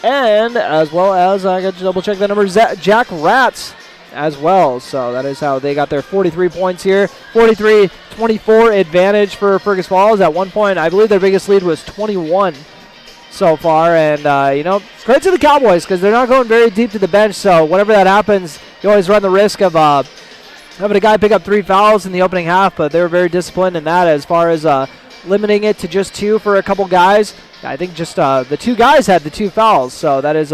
and as well as, I got to double check the number, Jack Ratz as well. So that is how they got their 43 points here. 43-24 advantage for Fergus Falls. At one point, I believe their biggest lead was 21 so far, and credit to the Cowboys because they're not going very deep to the bench, so whenever that happens, you always run the risk of having a guy pick up 3 fouls in the opening half, but they were very disciplined in that as far as limiting it to just 2 for a couple guys. I think just the 2 guys had the 2 fouls, so that is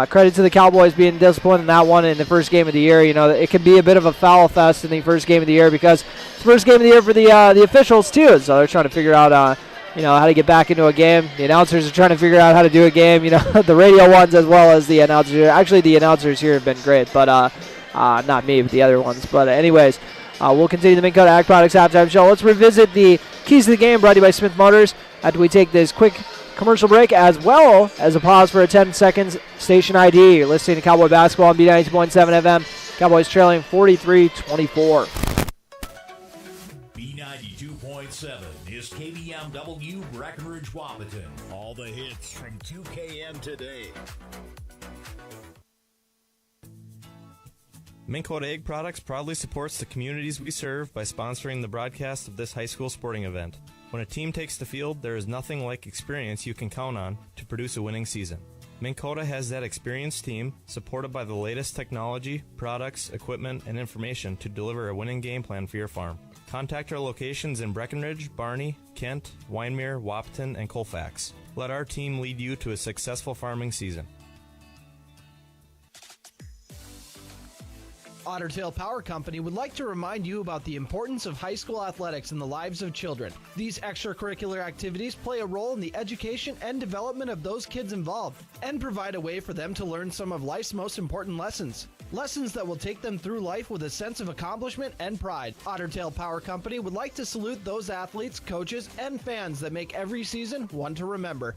credit to the Cowboys being disciplined in that one in the first game of the year. It can be a bit of a foul fest in the first game of the year because it's the first game of the year for the officials too, so they're trying to figure out how to get back into a game. The announcers are trying to figure out how to do a game, the radio ones as well as the announcers. Actually, the announcers here have been great, but not me, but the other ones. But anyways, we'll continue the Minn Kota Ag Products Halftime Show. Let's revisit the keys to the game brought to you by Smith Motors after we take this quick commercial break, as well as a pause for a 10 seconds station ID. You're listening to Cowboy Basketball on B92.7 FM. Cowboys trailing 43-24.
B92.7 is KBMW Breckenridge Wahpeton.
All the hits from 2KM today.
Minn Kota Ag Products proudly supports the communities we serve by sponsoring the broadcast of this high school sporting event. When a team takes the field, there is nothing like experience you can count on to produce a winning season. Minn Kota has that experienced team, supported by the latest technology, products, equipment, and information to deliver a winning game plan for your farm. Contact our locations in Breckenridge, Barney, Kent, Wyndmere, Wahpeton, and Colfax. Let our team lead you to a successful farming season.
Otter Tail Power Company would like to remind you about the importance of high school athletics in the lives of children. These extracurricular activities play a role in the education and development of those kids involved and provide a way for them to learn some of life's most important lessons. Lessons that will take them through life with a sense of accomplishment and pride. Otter Tail Power Company would like to salute those athletes, coaches, and fans that make every season one to remember.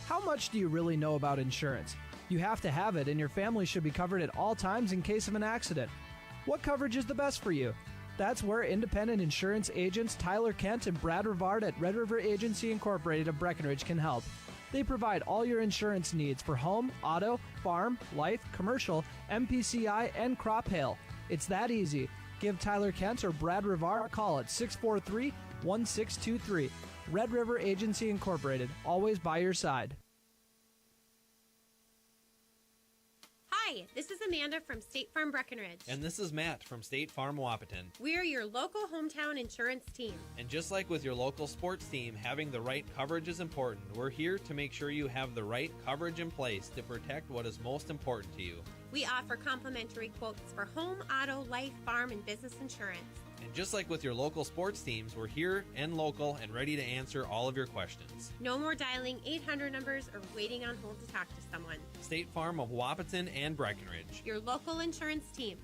How much do you really know about insurance? You have to have it, and your family should be covered at all times in case of an accident. What coverage is the best for you? That's where independent insurance agents Tyler Kent and Brad Rivard at Red River Agency Incorporated of Breckenridge can help. They provide all your insurance needs for home, auto, farm, life, commercial, MPCI, and crop hail. It's that easy. Give Tyler Kent or Brad Rivard a call at 643-1623. Red River Agency Incorporated, always by your side.
Hi, this is Amanda from State Farm Breckenridge.
And this is Matt from State Farm Wahpeton.
We're your local hometown insurance team.
And just like with your local sports team, having the right coverage is important. We're here to make sure you have the right coverage in place to protect what is most important to you.
We offer complimentary quotes for home, auto, life, farm, and business insurance.
And just like with your local sports teams, we're here and local and ready to answer all of your questions.
No more dialing 800 numbers or waiting on hold to talk to someone.
State Farm of Wahpeton and Breckenridge.
Your local insurance team.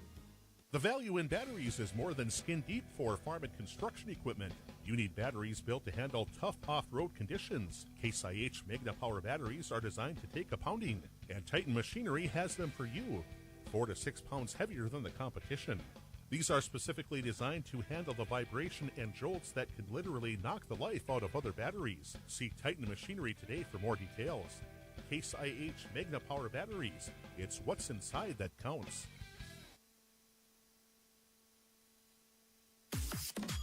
The value in batteries is more than skin deep for farm and construction equipment. You need batteries built to handle tough off-road conditions. Case IH Magna Power batteries are designed to take a pounding, and Titan Machinery has them for you, 4 to 6 pounds heavier than the competition. These are specifically designed to handle the vibration and jolts that can literally knock the life out of other batteries. See Titan Machinery today for more details. Case IH Magna Power batteries. It's what's inside that counts.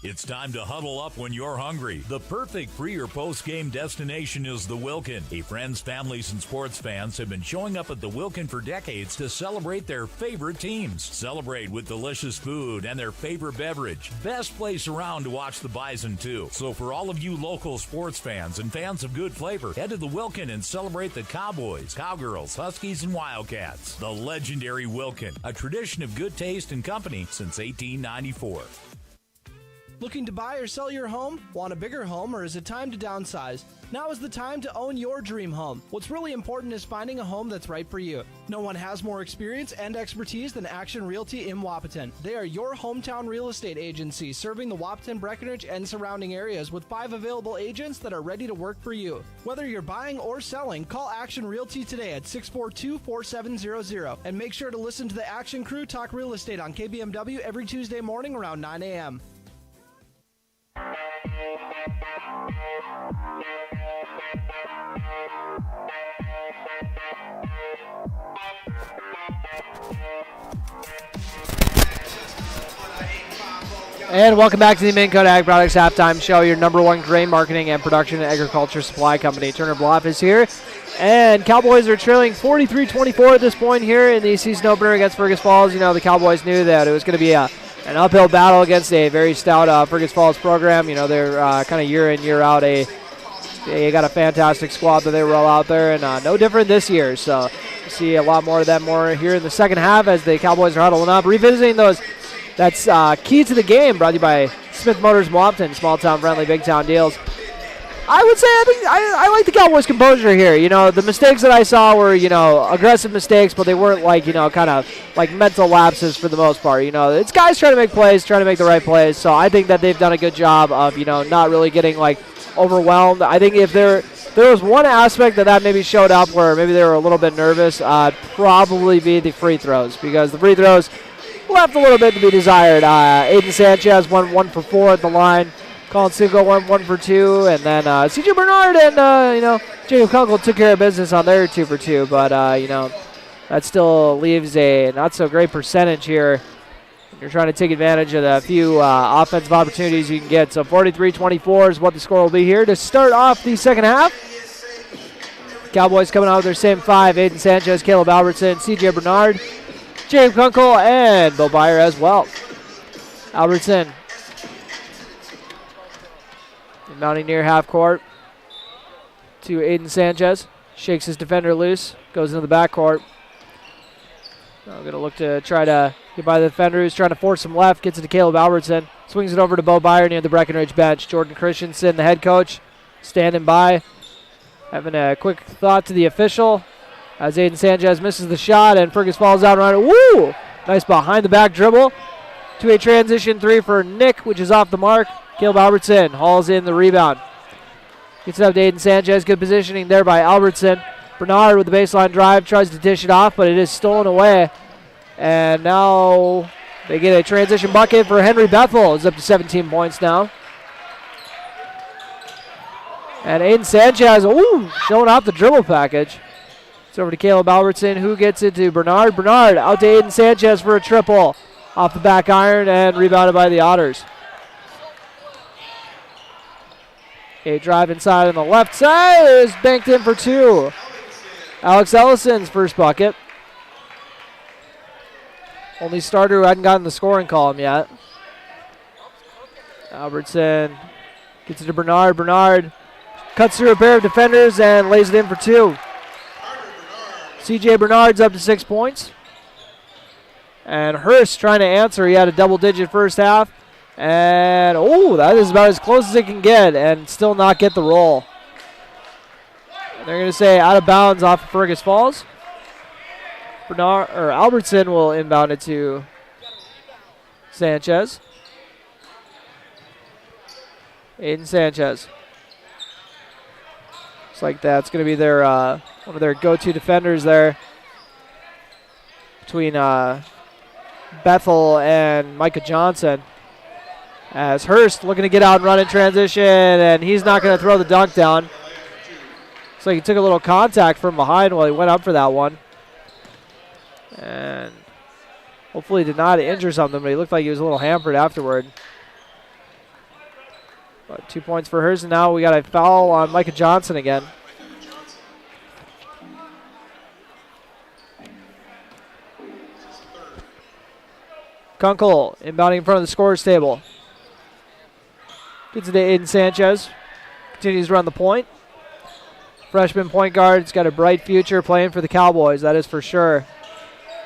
It's time to huddle up when you're hungry. The perfect pre- or post-game destination is the Wilkin. Friends, families, and sports fans have been showing up at the Wilkin for decades to celebrate their favorite teams. Celebrate with delicious food and their favorite beverage. Best place around to watch the Bison, too. So for all of you local sports fans and fans of good flavor, head to the Wilkin and celebrate the Cowboys, Cowgirls, Huskies, and Wildcats. The legendary Wilkin, a tradition of good taste and company since 1894.
Looking to buy or sell your home? Want a bigger home, or is it time to downsize? Now is the time to own your dream home. What's really important is finding a home that's right for you. No one has more experience and expertise than Action Realty in Wapaton. They are your hometown real estate agency, serving the Wapaton, Breckenridge, and surrounding areas with 5 available agents that are ready to work for you. Whether you're buying or selling, call Action Realty today at 642-4700 and make sure to listen to the Action Crew talk real estate on KBMW every Tuesday morning around 9 a.m.
And welcome back to the Minn Kota Ag Products Halftime Show, your number one grain marketing and production and agriculture supply company. Turner Bluff is here, and Cowboys are trailing 43-24 at this point here in the season opener against Fergus Falls. You know, the Cowboys knew that it was going to be an uphill battle against a very stout Fergus Falls program. You know, they're kind of year in, year out. They got a fantastic squad that they roll out there, and no different this year. So you see a lot more of them here in the second half as the Cowboys are huddling up, revisiting those. That's Key to the Game, brought to you by Smith Motors Wapaton, small town friendly, big town deals. I would say I like the Cowboys' composure here. You know, the mistakes that I saw were, you know, aggressive mistakes, but they weren't like, you know, kind of like mental lapses for the most part. You know, it's guys trying to make plays, trying to make the right plays. So I think that they've done a good job of, you know, not really getting like overwhelmed. I think if there was one aspect that maybe showed up where maybe they were a little bit nervous, probably be the free throws, because the free throws left a little bit to be desired. Aiden Sanchez went 1 for 4 at the line. Colin Cinco went 1 for 2, and then CJ Bernard and you know, Jacob Kunkel took care of business on their 2 for 2. But you know, that still leaves a not so great percentage here. You're trying to take advantage of the few offensive opportunities you can get. So 43-24 is what the score will be here to start off the second half. Cowboys coming out with their same 5: Aiden Sanchez, Caleb Albertson, CJ Bernard, Jacob Kunkel, and Bo Byer as well. Albertson mounting near half court to Aiden Sanchez. Shakes his defender loose, goes into the backcourt. Now going to look to try to get by the defender who's trying to force him left. Gets it to Caleb Albertson. Swings it over to Bo Byer near the Breckenridge bench. Jordan Christensen, the head coach, standing by. Having a quick thought to the official as Aiden Sanchez misses the shot and Fergus falls out and woo! Nice behind the back dribble to a transition 3 for Nick, which is off the mark. Caleb Albertson hauls in the rebound. Gets it up to Aiden Sanchez. Good positioning there by Albertson. Bernard with the baseline drive tries to dish it off, but it is stolen away. And now they get a transition bucket for Henry Bethel. It's up to 17 points now. And Aiden Sanchez, showing off the dribble package. It's over to Caleb Albertson, who gets it to Bernard. Bernard out to Aiden Sanchez for a triple. Off the back iron and rebounded by the Otters. A drive inside on the left side is banked in for 2. Alex Ellison's first bucket. Only starter who hadn't gotten the scoring column yet. Albertson gets it to Bernard. Bernard cuts through a pair of defenders and lays it in for 2. CJ Bernard's up to 6 points. And Hurst trying to answer. He had a double-digit first half. And, that is about as close as it can get and still not get the roll. And they're going to say out of bounds off of Fergus Falls. Albertson will inbound it to Sanchez. Aiden Sanchez. Looks like that's going to be their one of their go-to defenders there between Bethel and Micah Johnson. As Hurst looking to get out and run in transition, and he's not going to throw the dunk down. Looks like he took a little contact from behind while he went up for that one. And hopefully did not injure something, but he looked like he was a little hampered afterward. But 2 points for hers, and now we got a foul on Micah Johnson again. Kunkel inbounding in front of the scorer's table. Gets it to Aiden Sanchez. Continues to run the point. Freshman point guard. He's got a bright future playing for the Cowboys, that is for sure.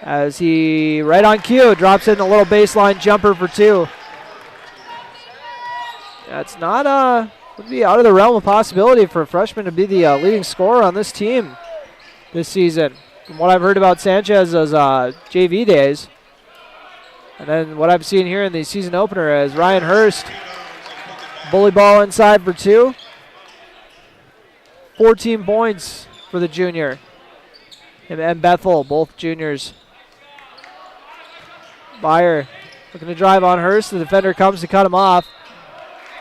As he, right on cue, drops in a little baseline jumper for 2. That's not would be out of the realm of possibility for a freshman to be the leading scorer on this team this season. From what I've heard about Sanchez's JV days, and then what I've seen here in the season opener as Ryan Hurst, bully ball inside for 2. 14 points for the junior. Him and Bethel, both juniors. Byer looking to drive on Hurst. The defender comes to cut him off.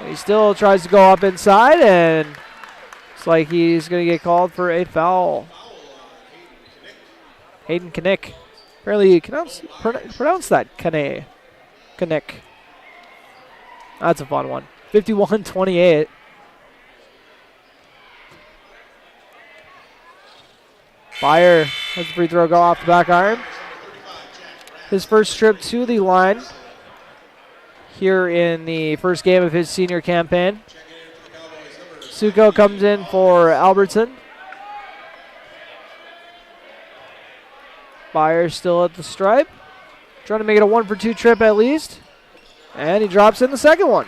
He still tries to go up inside, and it's like he's going to get called for a foul. Hayden Knick. Apparently you pronounce that Knick. That's a fun one. 51-28. Byer has the free throw go off the back iron. His first trip to the line here in the first game of his senior campaign. Suko comes in for Albertson. Byer still at the stripe. Trying to make it a 1-for-2 trip at least. And he drops in the second one.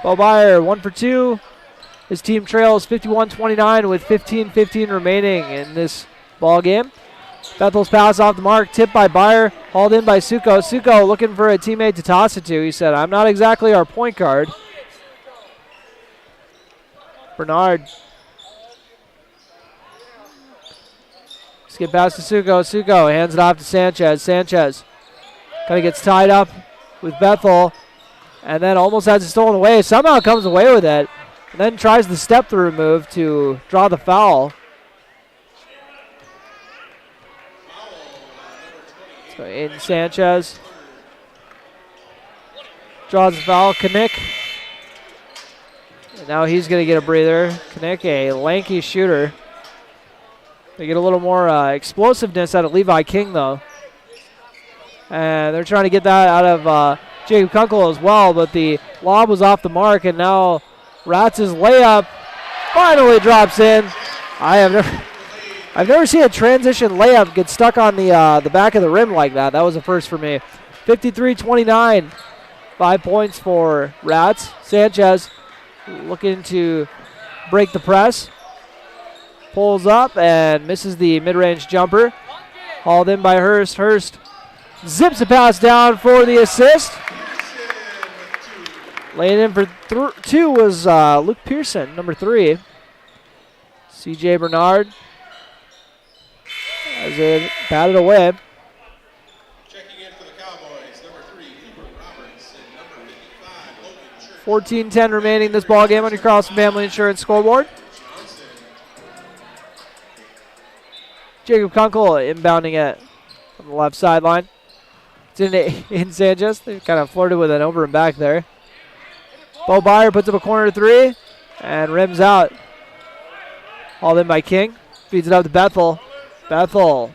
Bo Byer, 1 for 2. His team trails 51-29 with 15:15 remaining in this ball game. Bethel's pass off the mark, tipped by Byer, hauled in by Suko. Suko looking for a teammate to toss it to. He said, I'm not exactly our point guard. Bernard. Let's get past to Suko. Suko hands it off to Sanchez. Sanchez kind of gets tied up with Bethel and then almost has it stolen away. Somehow comes away with it and then tries the step-through move to draw the foul. So Aiden Sanchez draws the foul. Knick. And now he's going to get a breather. Knick, a lanky shooter. They get a little more explosiveness out of Levi King, though. And they're trying to get that out of Jacob Kunkel as well, but the lob was off the mark, and now Ratz's layup finally drops in. I've never seen a transition layup get stuck on the back of the rim like that. That was a first for me. 53-29. 5 points for Rats. Sanchez looking to break the press. Pulls up and misses the mid-range jumper. Hauled in by Hurst. Hurst zips a pass down for the assist. Laying in for 2 was Luke Pearson, number 3. CJ Bernard as it batted away.
Checking in for the Cowboys, number 3, Cooper Roberts, and number 55, Logan
14-10 remaining this ball game on your Carlson Family Insurance scoreboard. Jacob Kunkel inbounding it on the left sideline. It's in Sanchez. They kind of flirted with an over and back there. Bo Byer puts up a corner 3 and rims out. Hauled in by King. Feeds it up to Bethel. Bethel.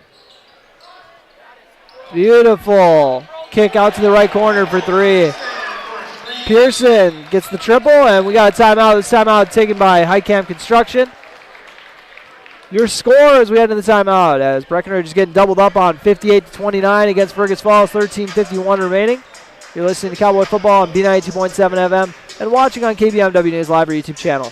Beautiful kick out to the right corner for 3. Pearson gets the triple, and we got a timeout. This timeout taken by Highcamp Construction. Your score as we head into the timeout as Breckenridge is getting doubled up on 58-29 against Fergus Falls, 13:51 remaining. You're listening to Cowboy Football on B92.7 FM and watching on KBMW News Live or YouTube channel.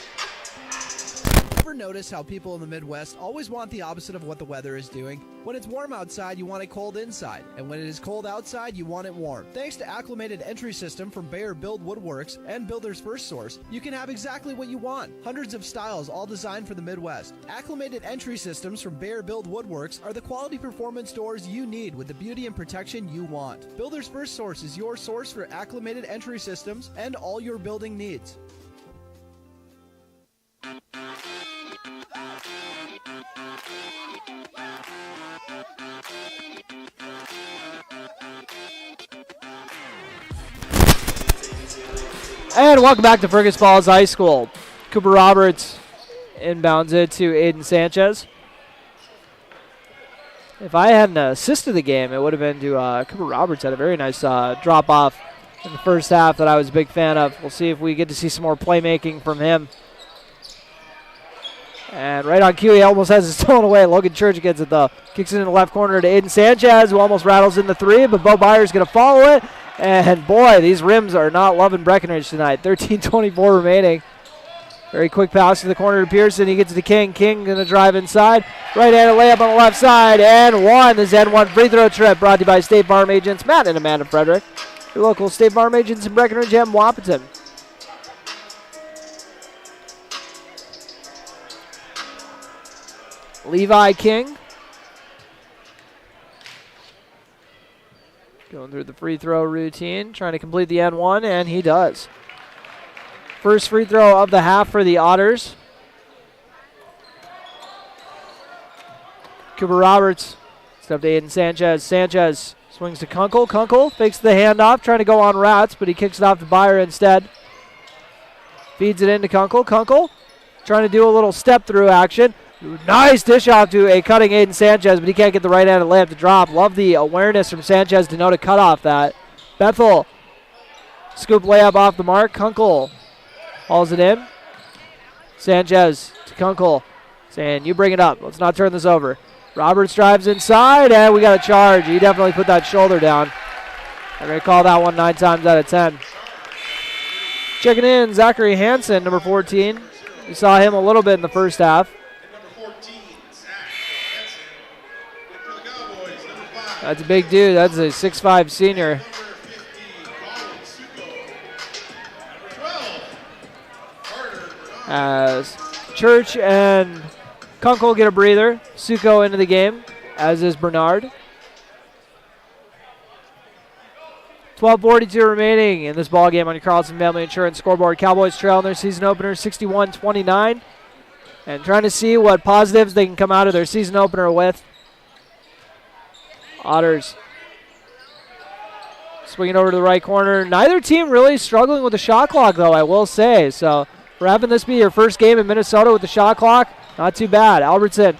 Ever notice how people in the Midwest always want the opposite of what the weather is doing? When it's warm outside, you want it cold inside. And when it is cold outside, you want it warm. Thanks to Acclimated Entry System from Bayer Build Woodworks and Builder's First Source, you can have exactly what you want. Hundreds of styles, all designed for the Midwest. Acclimated Entry Systems from Bayer Build Woodworks are the quality performance doors you need with the beauty and protection you want. Builder's First Source is your source for acclimated entry systems and all your building needs.
And welcome back to Fergus Falls High School. Cooper Roberts inbounds it to Aiden Sanchez. If I had an assist of the game, it would have been to Cooper Roberts. Had a very nice drop-off in the first half that I was a big fan of. We'll see if we get to see some more playmaking from him. And right on cue, he almost has it stolen away. Logan Church gets it, though. Kicks it in the left corner to Aiden Sanchez, who almost rattles in the three, but Bo Byers going to follow it. And, boy, these rims are not loving Breckenridge tonight. 13:24 remaining. Very quick pass to the corner to Pearson. He gets it to King. King going to drive inside. Right-handed layup on the left side. And one. The Zen 1 free throw trip brought to you by State Farm Agents Matt and Amanda Frederick. Your local State Farm Agents in Breckenridge and Wapaton. Levi King going through the free throw routine, trying to complete the N1, and he does. First free throw of the half for the Otters. Cooper Roberts, step to Aiden Sanchez. Sanchez swings to Kunkel. Kunkel fakes the handoff, trying to go on Rats, but he kicks it off to Byer instead. Feeds it into Kunkel. Kunkel trying to do a little step-through action. Nice dish off to a cutting Aiden Sanchez, but he can't get the right-handed layup to drop. Love the awareness from Sanchez to know to cut off that. Bethel, scoop layup off the mark. Kunkel hauls it in. Sanchez to Kunkel, saying, you bring it up. Let's not turn this over. Roberts drives inside, and we got a charge. He definitely put that shoulder down. I'm going to call that one 9 times out of 10. Checking in, Zachary Hansen, number 14. We saw him a little bit in the first half. That's a big dude. That's a 6'5" senior. As Church and Kunkel get a breather. Suko into the game, as is Bernard. 12:42 remaining in this ball game on your Carlson Family Insurance scoreboard. Cowboys trail in their season opener 61-29. And trying to see what positives they can come out of their season opener with. Otters swinging over to the right corner. Neither team really struggling with the shot clock, though, I will say. So for having this be your first game in Minnesota with the shot clock, not too bad. Albertson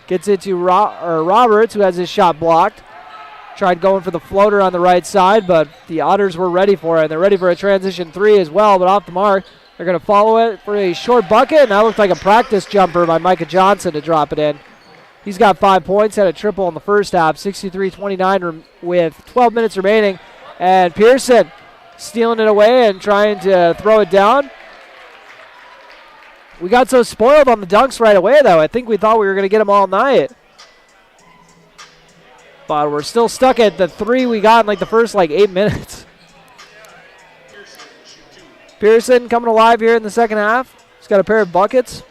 gets it to Roberts, who has his shot blocked. Tried going for the floater on the right side, but the Otters were ready for it. They're ready for a transition three as well, but off the mark. They're going to follow it for a short bucket, and that looked like a practice jumper by Micah Johnson to drop it in. He's got 5 points, had a triple in the first half, 63-29 with 12 minutes remaining. And Pearson stealing it away and trying to throw it down. We got so spoiled on the dunks right away, though. I think we thought we were going to get them all night. But we're still stuck at the 3 we got in like the first 8 minutes. Pearson coming alive here in the second half. He's got a pair of buckets.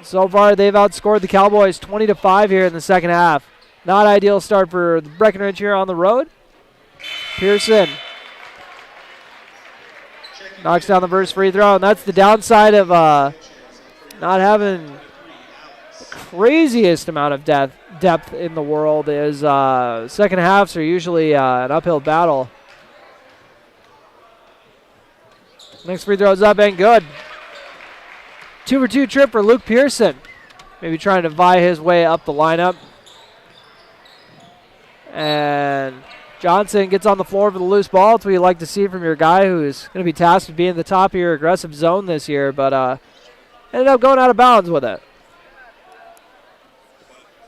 So far, they've outscored the Cowboys 20-5 here in the second half. Not ideal start for the Breckenridge here on the road. Pearson knocks down the first free throw, and that's the downside of not having the craziest amount of depth in the world is second halves are usually an uphill battle. Next free throw is up and good. 2-for-2 trip for Luke Pearson. Maybe trying to vie his way up the lineup. And Johnson gets on the floor for the loose ball. That's what you like to see from your guy who's going to be tasked with being the top of your aggressive zone this year, but ended up going out of bounds with it.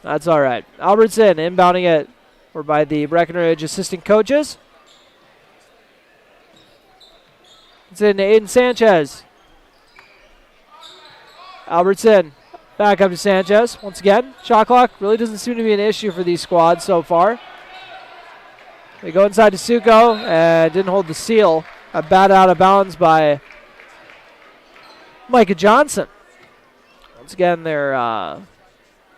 That's all right. Albertson inbounding it. We're by the Breckenridge assistant coaches. It's in Aiden Sanchez. Albertson back up to Sanchez. Once again, shot clock really doesn't seem to be an issue for these squads so far. They go inside to Suko and didn't hold the seal. A bat out of bounds by Micah Johnson. Once again, they're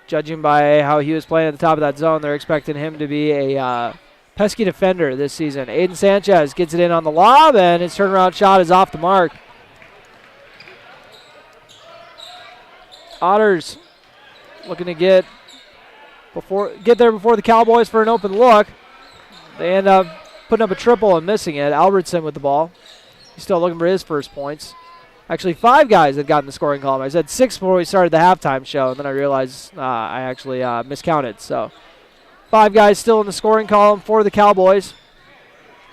judging by how he was playing at the top of that zone. They're expecting him to be a pesky defender this season. Aiden Sanchez gets it in on the lob, and his turnaround shot is off the mark. Otters looking to get there before the Cowboys for an open look. They end up putting up a triple and missing it. Albertson with the ball. He's still looking for his first points. Actually, 5 guys had gotten the scoring column. I said 6 before we started the halftime show, and then I realized I actually miscounted. So 5 guys still in the scoring column for the Cowboys.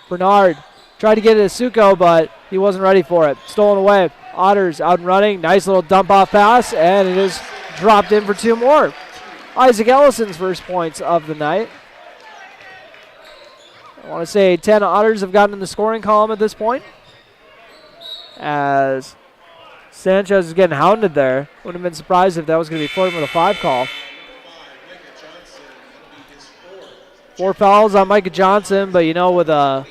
Bernard tried to get it to Suko, but he wasn't ready for it. Stolen away. Otters out and running. Nice little dump-off pass, and it is dropped in for 2 more. Isaac Ellison's first points of the night. I want to say 10 Otters have gotten in the scoring column at this point, as Sanchez is getting hounded there. Wouldn't have been surprised if that was going to be flirting with a 5 call. 4 fouls on Micah Johnson, but, with a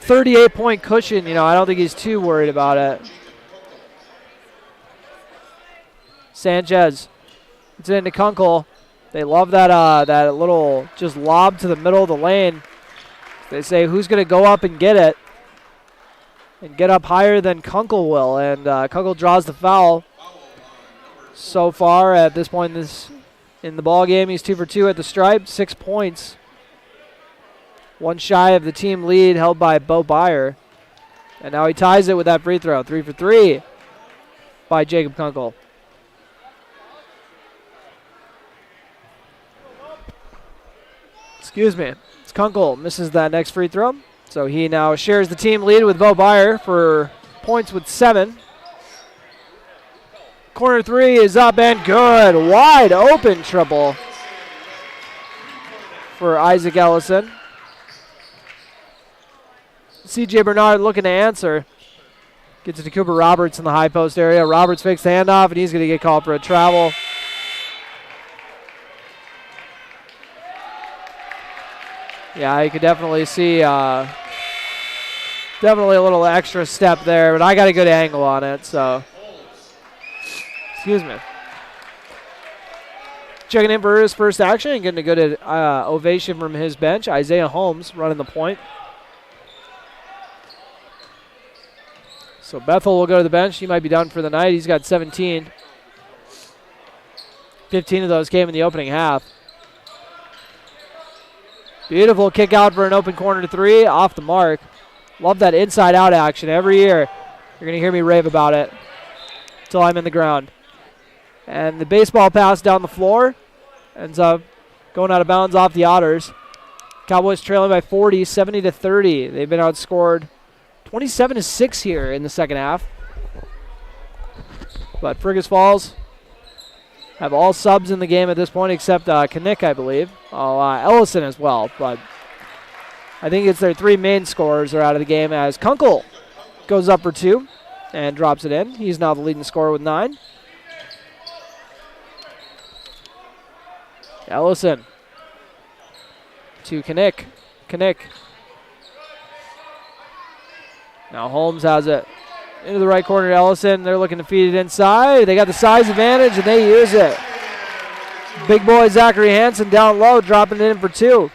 38-point cushion, I don't think he's too worried about it. Sanchez gets it into Kunkel. They love that little just lob to the middle of the lane. They say, who's going to go up and get it? And get up higher than Kunkel will. And Kunkel draws the foul. So far at this point in the ball game, he's 2 for 2 at the stripe, 6 points. 1 shy of the team lead held by Bo Byer. And now he ties it with that free throw. 3 for 3 by Jacob Kunkel. Excuse me. Kunkel misses that next free throw. So he now shares the team lead with Bo Byer for points with 7. Corner 3 is up and good. Wide open triple for Isaac Ellison. C.J. Bernard looking to answer. Gets it to Cooper Roberts in the high post area. Roberts fakes the handoff, and he's going to get called for a travel. Yeah, you could definitely see definitely a little extra step there, but I got a good angle on it, so. Excuse me. Checking in for his first action and getting a good ovation from his bench. Isaiah Holmes running the point. So Bethel will go to the bench. He might be done for the night. He's got 17. 15 of those came in the opening half. Beautiful kick out for an open corner 3, off the mark. Love that inside-out action. Every year, you're going to hear me rave about it until I'm in the ground. And the baseball pass down the floor ends up going out of bounds off the Otters. Cowboys trailing by 40, 70-30. They've been outscored 27-6 here in the second half. But Fergus Falls have all subs in the game at this point except Knick, I believe. Ellison as well, but I think it's their 3 main scorers are out of the game as Kunkel goes up for 2 and drops it in. He's now the leading scorer with 9. Ellison to Knick. Now Holmes has it into the right corner to Ellison. They're looking to feed it inside. They got the size advantage, and they use it. Big boy Zachary Hansen down low, dropping it in for 2.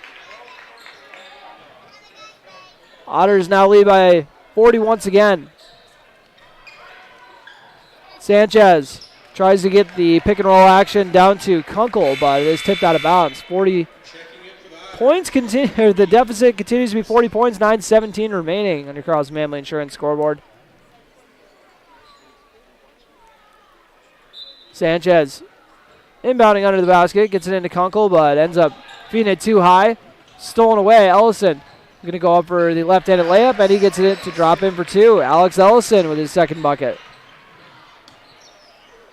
Otters now lead by 40 once again. Sanchez tries to get the pick and roll action down to Kunkel, but it is tipped out of bounds. 40 points continue. The deficit continues to be 40 points, 9:17 remaining on your Carlson Family Insurance scoreboard. Sanchez inbounding under the basket, gets it into Kunkel, but ends up feeding it too high. Stolen away. Ellison going to go up for the left-handed layup, and he gets it to drop in for 2. Alex Ellison with his second bucket.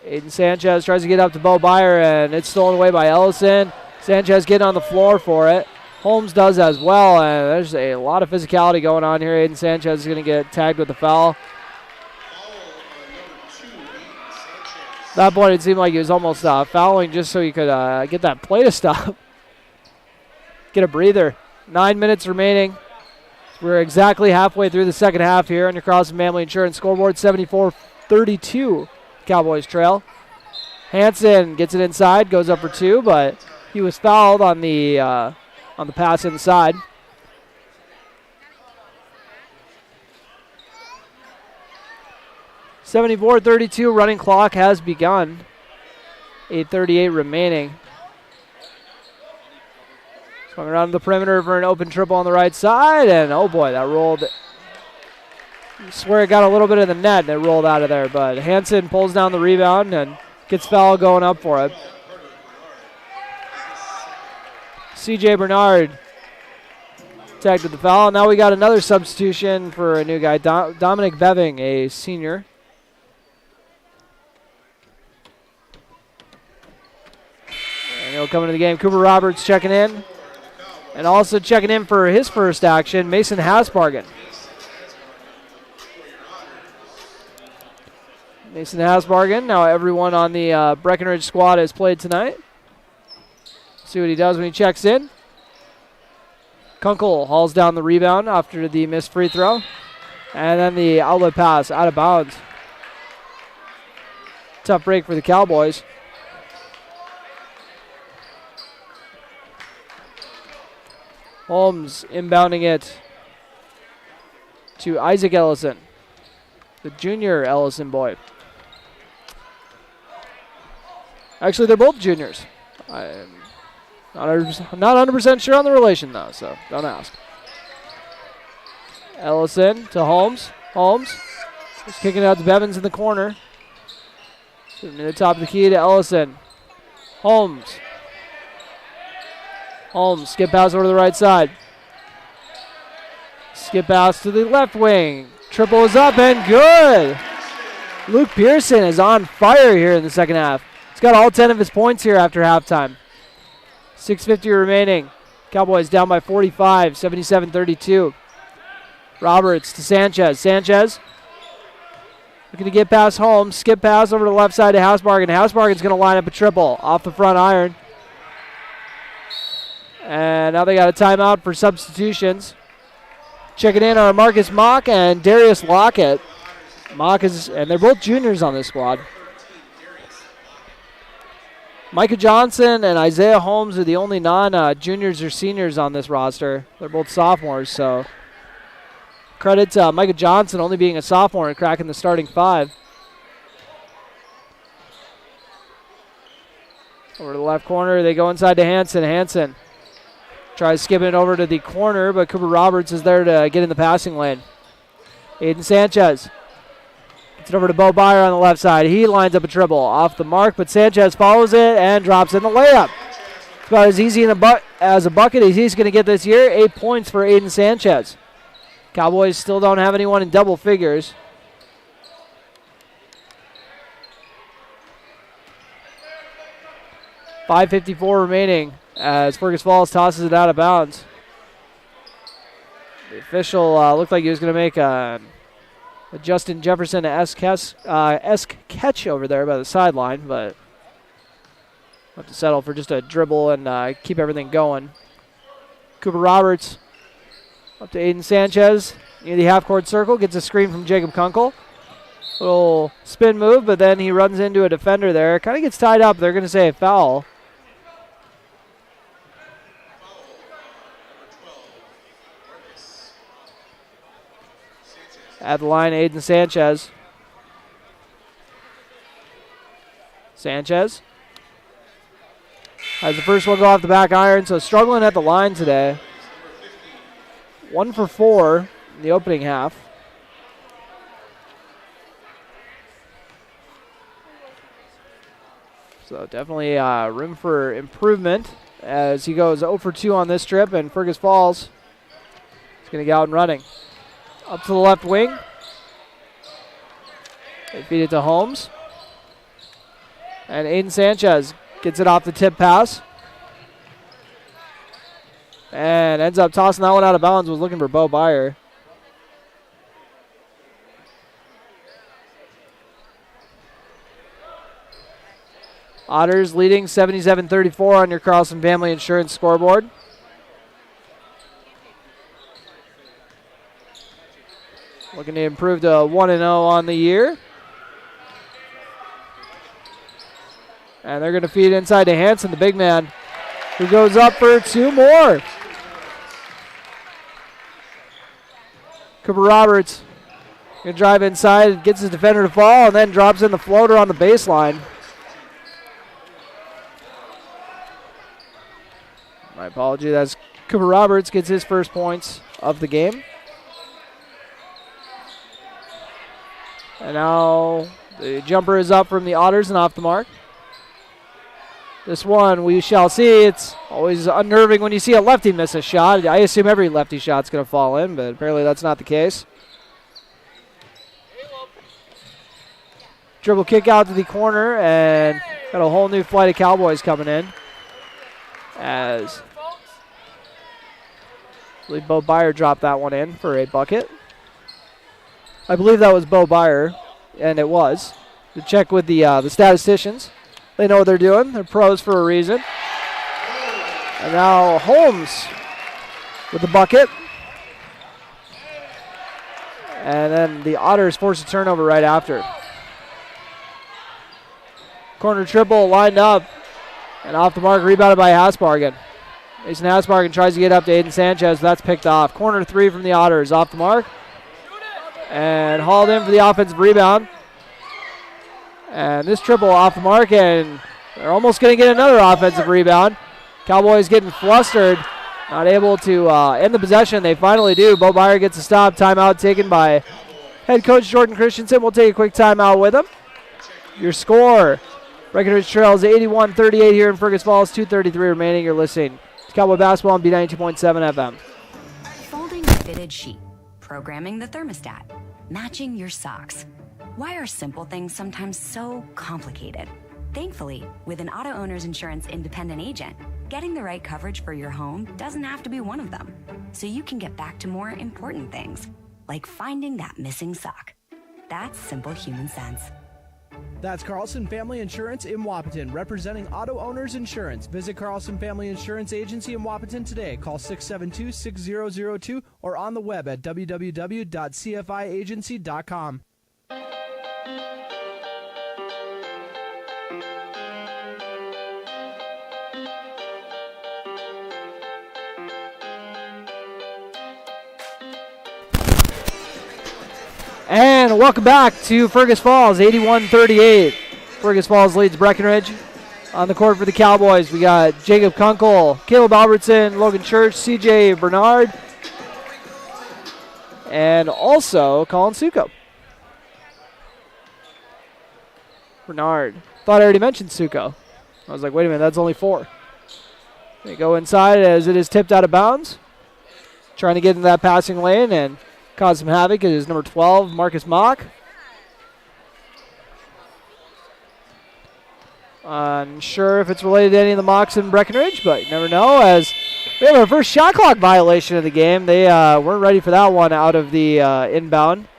Aiden Sanchez tries to get up to Bo Byer, and it's stolen away by Ellison. Sanchez getting on the floor for it. Holmes does as well, and there's a lot of physicality going on here. Aiden Sanchez is going to get tagged with the foul. At that point, it seemed like he was almost fouling just so he could get that play to stop. Get a breather. 9 minutes remaining. We're exactly halfway through the second half here on your Carlson Family Insurance scoreboard. 74-32, Cowboys trail. Hansen gets it inside, goes up for 2, but he was fouled on the pass inside. (74-32) running clock has begun. 8:38 remaining. Going around the perimeter for an open triple on the right side, and oh boy, that rolled. I swear it got a little bit of the net and it rolled out of there, but Hansen pulls down the rebound and gets foul going up for it. CJ Bernard tagged with the foul. Now we got another substitution for a new guy, Dominic Beving, a senior. And he'll come into the game. Cooper Roberts checking in. And also checking in for his first action, Mason Hasbargen. Mason Hasbargen. Now everyone on the Breckenridge squad has played tonight. See what he does when he checks in. Kunkel hauls down the rebound after the missed free throw. And then the outlet pass out of bounds. Tough break for the Cowboys. Holmes inbounding it to Isaac Ellison, the junior Ellison boy. Actually, they're both juniors. I'm not 100% sure on the relation, though, so don't ask. Ellison to Holmes. Holmes is kicking it out to Bevins in the corner. Sitting in the top of the key to Ellison. Holmes. Holmes, skip pass over to the right side. Skip pass to the left wing. Triple is up and good. Luke Pearson is on fire here in the second half. He's got all 10 of his points here after halftime. 6:50 remaining. Cowboys down by 45, 77-32. Roberts to Sanchez. Sanchez looking to get past Holmes. Skip pass over to the left side to Hasbargen. Hasbargen's going to line up a triple off the front iron. And now they got a timeout for substitutions. Checking in are Marcus Mock and Darius Lockett. Mock is, and they're both juniors on this squad. Micah Johnson and Isaiah Holmes are the only non-juniors or seniors on this roster. They're both sophomores, so credit to Micah Johnson only being a sophomore and cracking the starting five. Over to the left corner, they go inside to Hansen. Hansen tries skipping it over to the corner, but Cooper Roberts is there to get in the passing lane. Aiden Sanchez gets it over to Bo Byer on the left side. He lines up a triple off the mark, but Sanchez follows it and drops in the layup. It's about as easy as a bucket as he's going to get this year. 8 points for Aiden Sanchez. Cowboys still don't have anyone in double figures. .554 remaining as Fergus Falls tosses it out of bounds. The official looked like he was going to make a Justin Jefferson-esque catch over there by the sideline, but we'll have to settle for just a dribble and keep everything going. Cooper Roberts up to Aiden Sanchez near the half-court circle, gets a screen from Jacob Kunkel. Little spin move, but then he runs into a defender there. Kind of gets tied up. They're going to say a foul. At the line, Aiden Sanchez. Sanchez has the first one go off the back iron, so struggling at the line today. 1 for 4 in the opening half. So definitely room for improvement as he goes 0 for 2 on this trip, and Fergus Falls is going to get out and running. Up to the left wing. They feed it to Holmes. And Aiden Sanchez gets it off the tip pass. And ends up tossing that one out of bounds. Was looking for Bo Byer. Otters leading 77-34 on your Carlson Family Insurance scoreboard. Looking to improve to 1-0 on the year. And they're going to feed inside to Hansen, the big man, who goes up for 2 more. Cooper Roberts going to drive inside, gets his defender to fall, and then drops in the floater on the baseline. My apology. That's Cooper Roberts gets his first points of the game. And now the jumper is up from the Otters and off the mark. This one we shall see. It's always unnerving when you see a lefty miss a shot. I assume every lefty shot's going to fall in, but apparently that's not the case. Dribble kick out to the corner, and got a whole new flight of Cowboys coming in. As I believe Bo Byer dropped that one in for a bucket. I believe that was Bo Byer, and it was. To check with the statisticians. They know what they're doing. They're pros for a reason. And now Holmes with the bucket. And then the Otters force a turnover right after. Corner triple lined up. And off the mark, rebounded by Hasbargen. Mason Hasbargen tries to get up to Aiden Sanchez. That's picked off. Corner three from the Otters. Off the mark. And hauled in for the offensive rebound. And this triple off the mark, and they're almost going to get another offensive rebound. Cowboys getting flustered. Not able to end the possession. They finally do. Bo Byer gets a stop. Timeout taken by head coach Jordan Christensen. We'll take a quick timeout with him. Your score. Breckenridge trails 81-38 here in Fergus Falls. 2:33 remaining. You're listening to Cowboy Basketball on B92.7 FM.
Folding the fitted sheet, programming the thermostat, matching your socks. Why are simple things sometimes so complicated? Thankfully, with an auto owner's insurance independent agent, getting the right coverage for your home doesn't have to be one of them. So you can get back to more important things, like finding that missing sock. That's simple human sense.
That's Carlson Family Insurance in Wapaton, representing auto owners insurance. Visit Carlson Family Insurance Agency in Wapaton today. Call 672-6002 or on the web at www.cfiagency.com.
And welcome back to Fergus Falls, 81-38. Fergus Falls leads Breckenridge. On the court for the Cowboys, we got Jacob Kunkel, Caleb Albertson, Logan Church, CJ Bernard, and also Colin Suko. Bernard. Thought I already mentioned Suko. I was like, wait a minute, that's only 4. They go inside as it is tipped out of bounds. Trying to get into that passing lane and cause some havoc. It is number 12, Marcus Mock. Unsure if it's related to any of the Mocks in Breckenridge, but you never know, as we have our first shot clock violation of the game. They weren't ready for that one out of the inbound.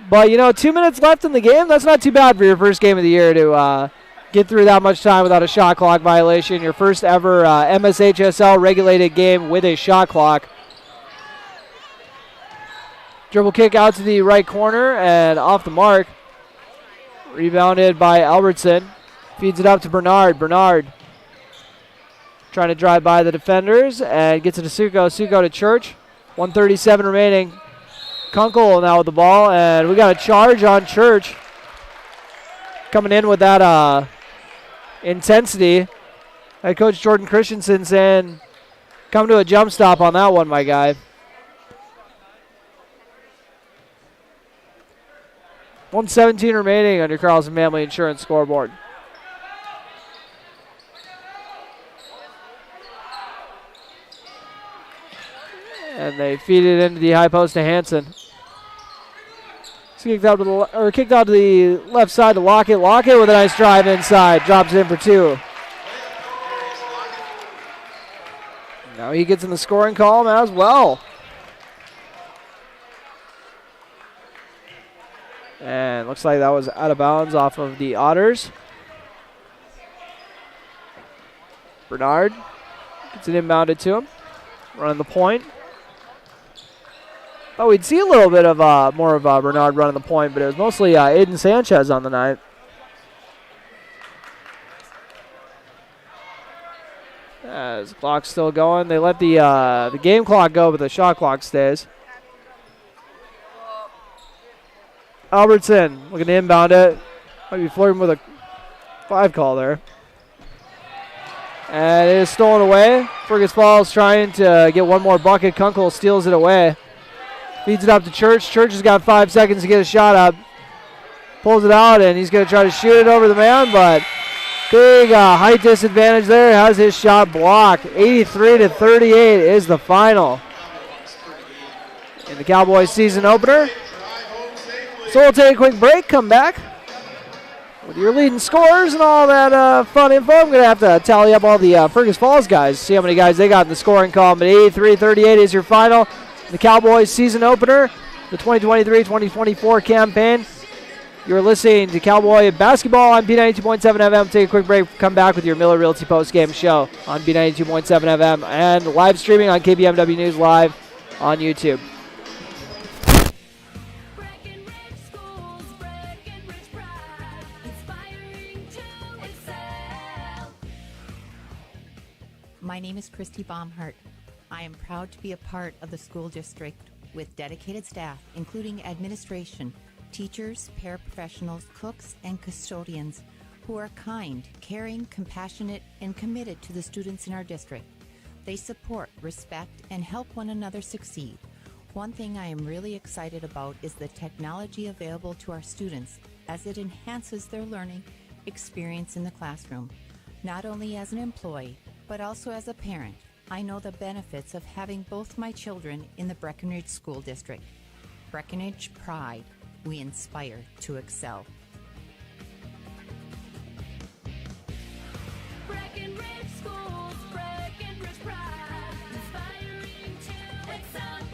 But, 2 minutes left in the game. That's not too bad for your first game of the year to get through that much time without a shot clock violation. Your first ever MSHSL regulated game with a shot clock. Dribble kick out to the right corner and off the mark. Rebounded by Albertson. Feeds it up to Bernard. Bernard trying to drive by the defenders and gets it to Suko. Suko to Church. 1:37 remaining. Kunkel now with the ball, and we got a charge on Church. Coming in with that intensity. Head coach Jordan Christensen saying, come to a jump stop on that one, my guy. 1:17 remaining on your Carlson Family Insurance scoreboard. And they feed it into the high post to Hansen. It's kicked out to the left side to Lockett. Lockett with a nice drive inside. Drops it in for 2. Now he gets in the scoring column as well. And looks like that was out of bounds off of the Otters. Bernard gets it inbounded to him. Running the point. Thought we'd see a little bit of more of Bernard running the point, but it was mostly Aiden Sanchez on the night. As the clock's still going, they let the game clock go, but the shot clock stays. Albertson looking to inbound it. Might be flirting with a 5 call there. And it is stolen away. Fergus Falls trying to get one more bucket. Kunkel steals it away. Feeds it up to Church. Church has got 5 seconds to get a shot up. Pulls it out, and he's going to try to shoot it over the man, but big height disadvantage there. Has his shot blocked. 83-38 is the final in the Cowboys season opener. So we'll take a quick break, come back with your leading scores and all that fun info. I'm going to have to tally up all the Fergus Falls guys, see how many guys they got in the scoring column. But 83-38 is your final. The Cowboys season opener, the 2023-2024 campaign. You're listening to Cowboy Basketball on B92.7 FM. Take a quick break, come back with your Miller Realty postgame show on B92.7 FM and live streaming on KBMW News Live on YouTube.
My name is Christy Baumhart. I am proud to be a part of the school district with dedicated staff, including administration, teachers, paraprofessionals, cooks, and custodians who are kind, caring, compassionate, and committed to the students in our district. They support, respect, and help one another succeed. One thing I am really excited about is the technology available to our students as it enhances their learning experience in the classroom. Not only as an employee, but also as a parent, I know the benefits of having both my children in the Breckenridge School District. Breckenridge Pride. We inspire to excel.
Breckenridge Schools, Breckenridge Pride, inspiring to excel.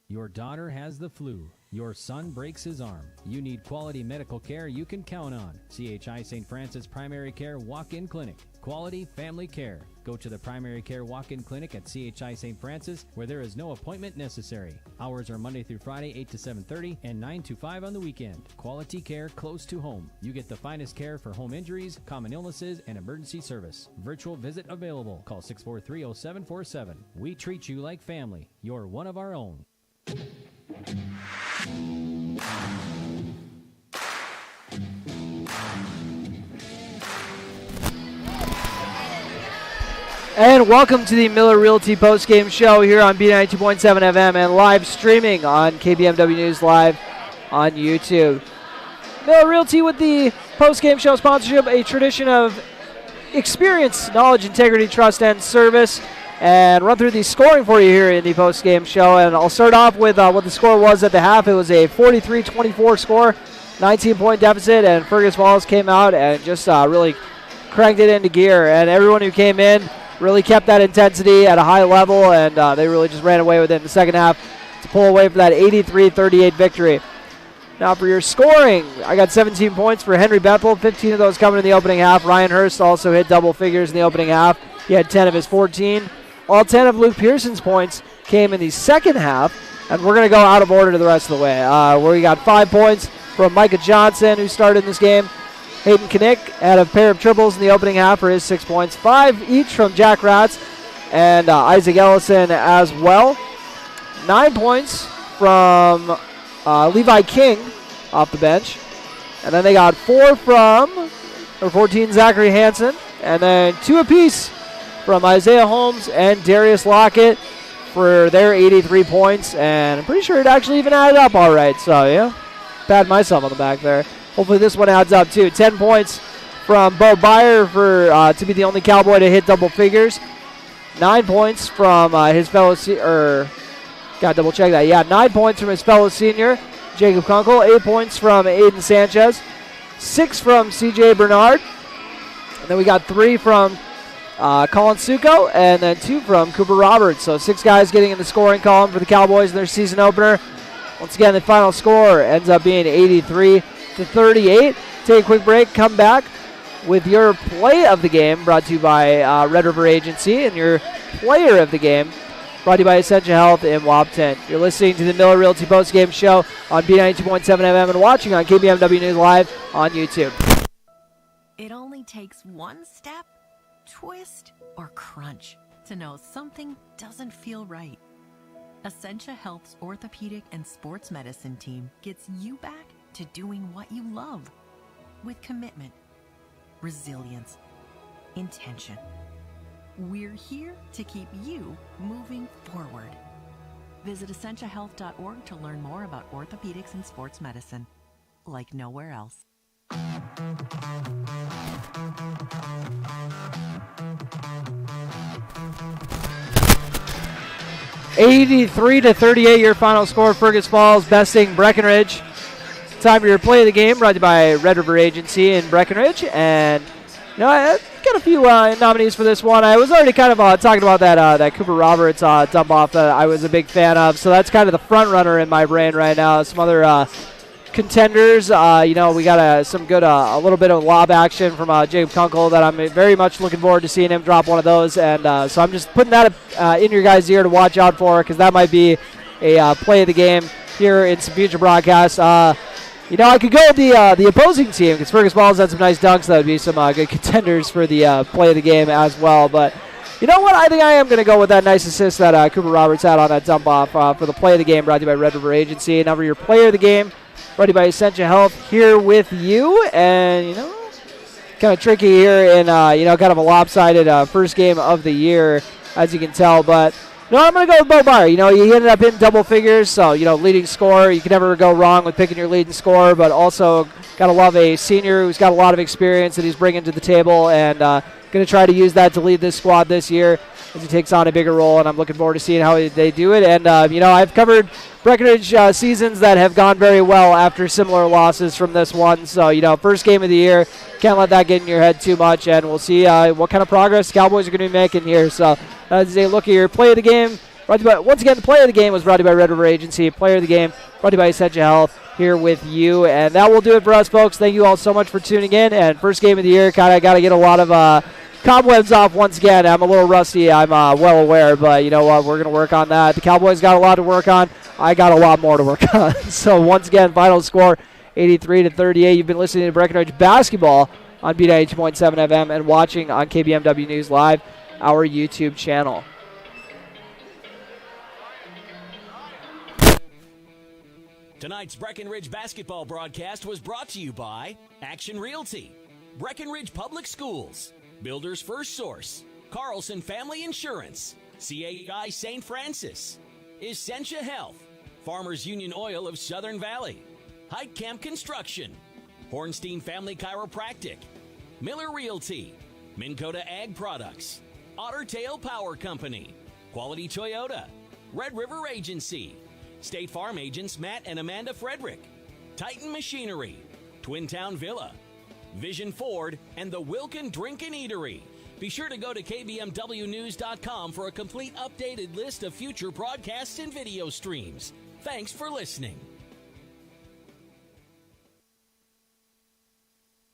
Your daughter has the flu. Your son breaks his arm. You need quality medical care you can count on. CHI St. Francis Primary Care Walk-In Clinic. Quality family care. Go to the Primary Care Walk-In Clinic at CHI St. Francis where there is no appointment necessary. Hours are Monday through Friday 8 to 7:30 and 9 to 5 on the weekend. Quality care close to home. You get the finest care for home injuries, common illnesses, and emergency service. Virtual visit available. Call 643-0747. We treat you like family. You're one of our own.
And welcome to the Miller Realty postgame show here on B92.7 FM and live streaming on KBMW News Live on YouTube. Miller Realty with the postgame show sponsorship, a tradition of experience, knowledge, integrity, trust, and service. And run through the scoring for you here in the postgame show. And I'll start off with what the score was at the half. It was a 43-24 score, 19-point deficit, and Fergus Falls came out and just really cranked it into gear. And everyone who came in really kept that intensity at a high level, and they really just ran away with it in the second half to pull away for that 83-38 victory. Now for your scoring, I got 17 points for Henry Bethel, 15 of those coming in the opening half. Ryan Hurst also hit double figures in the opening half. He had 10 of his 14. All 10 of Luke Pearson's points came in the second half, and we're going to go out of order to the rest of the way. Where we got 5 points from Micah Johnson, who started in this game. Hayden Knick had a pair of triples in the opening half for his 6 points. 5 each from Jack Ratz and Isaac Ellison as well. 9 points from Levi King off the bench. And then they got 14 Zachary Hansen, and then 2 apiece from Isaiah Holmes and Darius Lockett for their 83 points. And I'm pretty sure it actually even added up all right. So, yeah, pat myself on the back there. Hopefully this one adds up, too. 10 points from Bo Byer for to be the only Cowboy to hit double figures. 9 points from his fellow senior. Got to double check that. Yeah, 9 points from his fellow senior, Jacob Kunkel. 8 points from Aiden Sanchez. 6 from C.J. Bernard. And then we got 3 from Colin Suko, and then 2 from Cooper Roberts. So 6 guys getting in the scoring column for the Cowboys in their season opener. Once again, the final score ends up being 83-38. Take a quick break, come back with your play of the game brought to you by Red River Agency, and your player of the game brought to you by Essentia Health in Wapton. You're listening to the Miller Realty postgame show on B92.7 FM and watching on KBMW News Live on YouTube.
It only takes one step, twist, or crunch to know something doesn't feel right. Essentia Health's orthopedic and sports medicine team gets you back to doing what you love with commitment, resilience, intention. We're here to keep you moving forward. Visit essentiahealth.org to learn more about orthopedics and sports medicine, like nowhere else.
83-38, your final score. Fergus Falls besting Breckenridge. Time for your play of the game, brought to you by Red River Agency in Breckenridge. And I got a few nominees for this one. I was already kind of talking about that Cooper Roberts dump off that I was a big fan of. So that's kind of the front runner in my brain right now. Some other contenders, we got some good, a little bit of lob action from Jacob Kunkel that I'm very much looking forward to seeing him drop one of those. And so I'm just putting that in your guys' ear to watch out for, because that might be a play of the game here in some future broadcasts. I could go with the opposing team, because Fergus Falls had some nice dunks. That would be some good contenders for the play of the game as well. But you know what? I think I am going to go with that nice assist that Cooper Roberts had on that dump off for the play of the game, brought to you by Red River Agency. Now for your player of the game, brought to you by Essentia Health, here with you. And, kind of tricky here in, kind of a lopsided first game of the year, as you can tell. But, I'm going to go with Bo Meyer. He ended up hitting double figures, so, leading scorer. You can never go wrong with picking your leading scorer, but also got to love a senior who's got a lot of experience that he's bringing to the table, and going to try to use that to lead this squad this year as he takes on a bigger role, and I'm looking forward to seeing how they do it. And, I've covered Breckenridge seasons that have gone very well after similar losses from this one. So, first game of the year, can't let that get in your head too much, and we'll see what kind of progress the Cowboys are going to be making here. So, as a look at your play of the game, brought to you by, once again, the player of the game was brought to you by Red River Agency. Player of the game brought to you by Essentia Health, here with you. And that will do it for us, folks. Thank you all so much for tuning in. And first game of the year, kind of got to get a lot of cobwebs off once again. I'm a little rusty, I'm well aware, but you know what? We're going to work on that. The Cowboys got a lot to work on. I got a lot more to work on. So once again, final score 83-38. You've been listening to Breckenridge basketball on B98.7 FM and watching on KBMW News Live, our YouTube channel.
Tonight's Breckenridge basketball broadcast was brought to you by Action Realty, Breckenridge Public Schools, Builders First Source, Carlson Family Insurance, CAI St. Francis, Essentia Health, Farmers Union Oil of Southern Valley, Hike Camp Construction, Hornstein Family Chiropractic, Miller Realty, Minn Kota Ag Products, Otter Tail Power Company, Quality Toyota, Red River Agency, State Farm agents Matt and Amanda Frederick, Titan Machinery, Twin Town Villa, Vision Ford, and the Wilkin Drink and Eatery. Be sure to go to kbmwnews.com for a complete updated list of future broadcasts and video streams. Thanks for listening.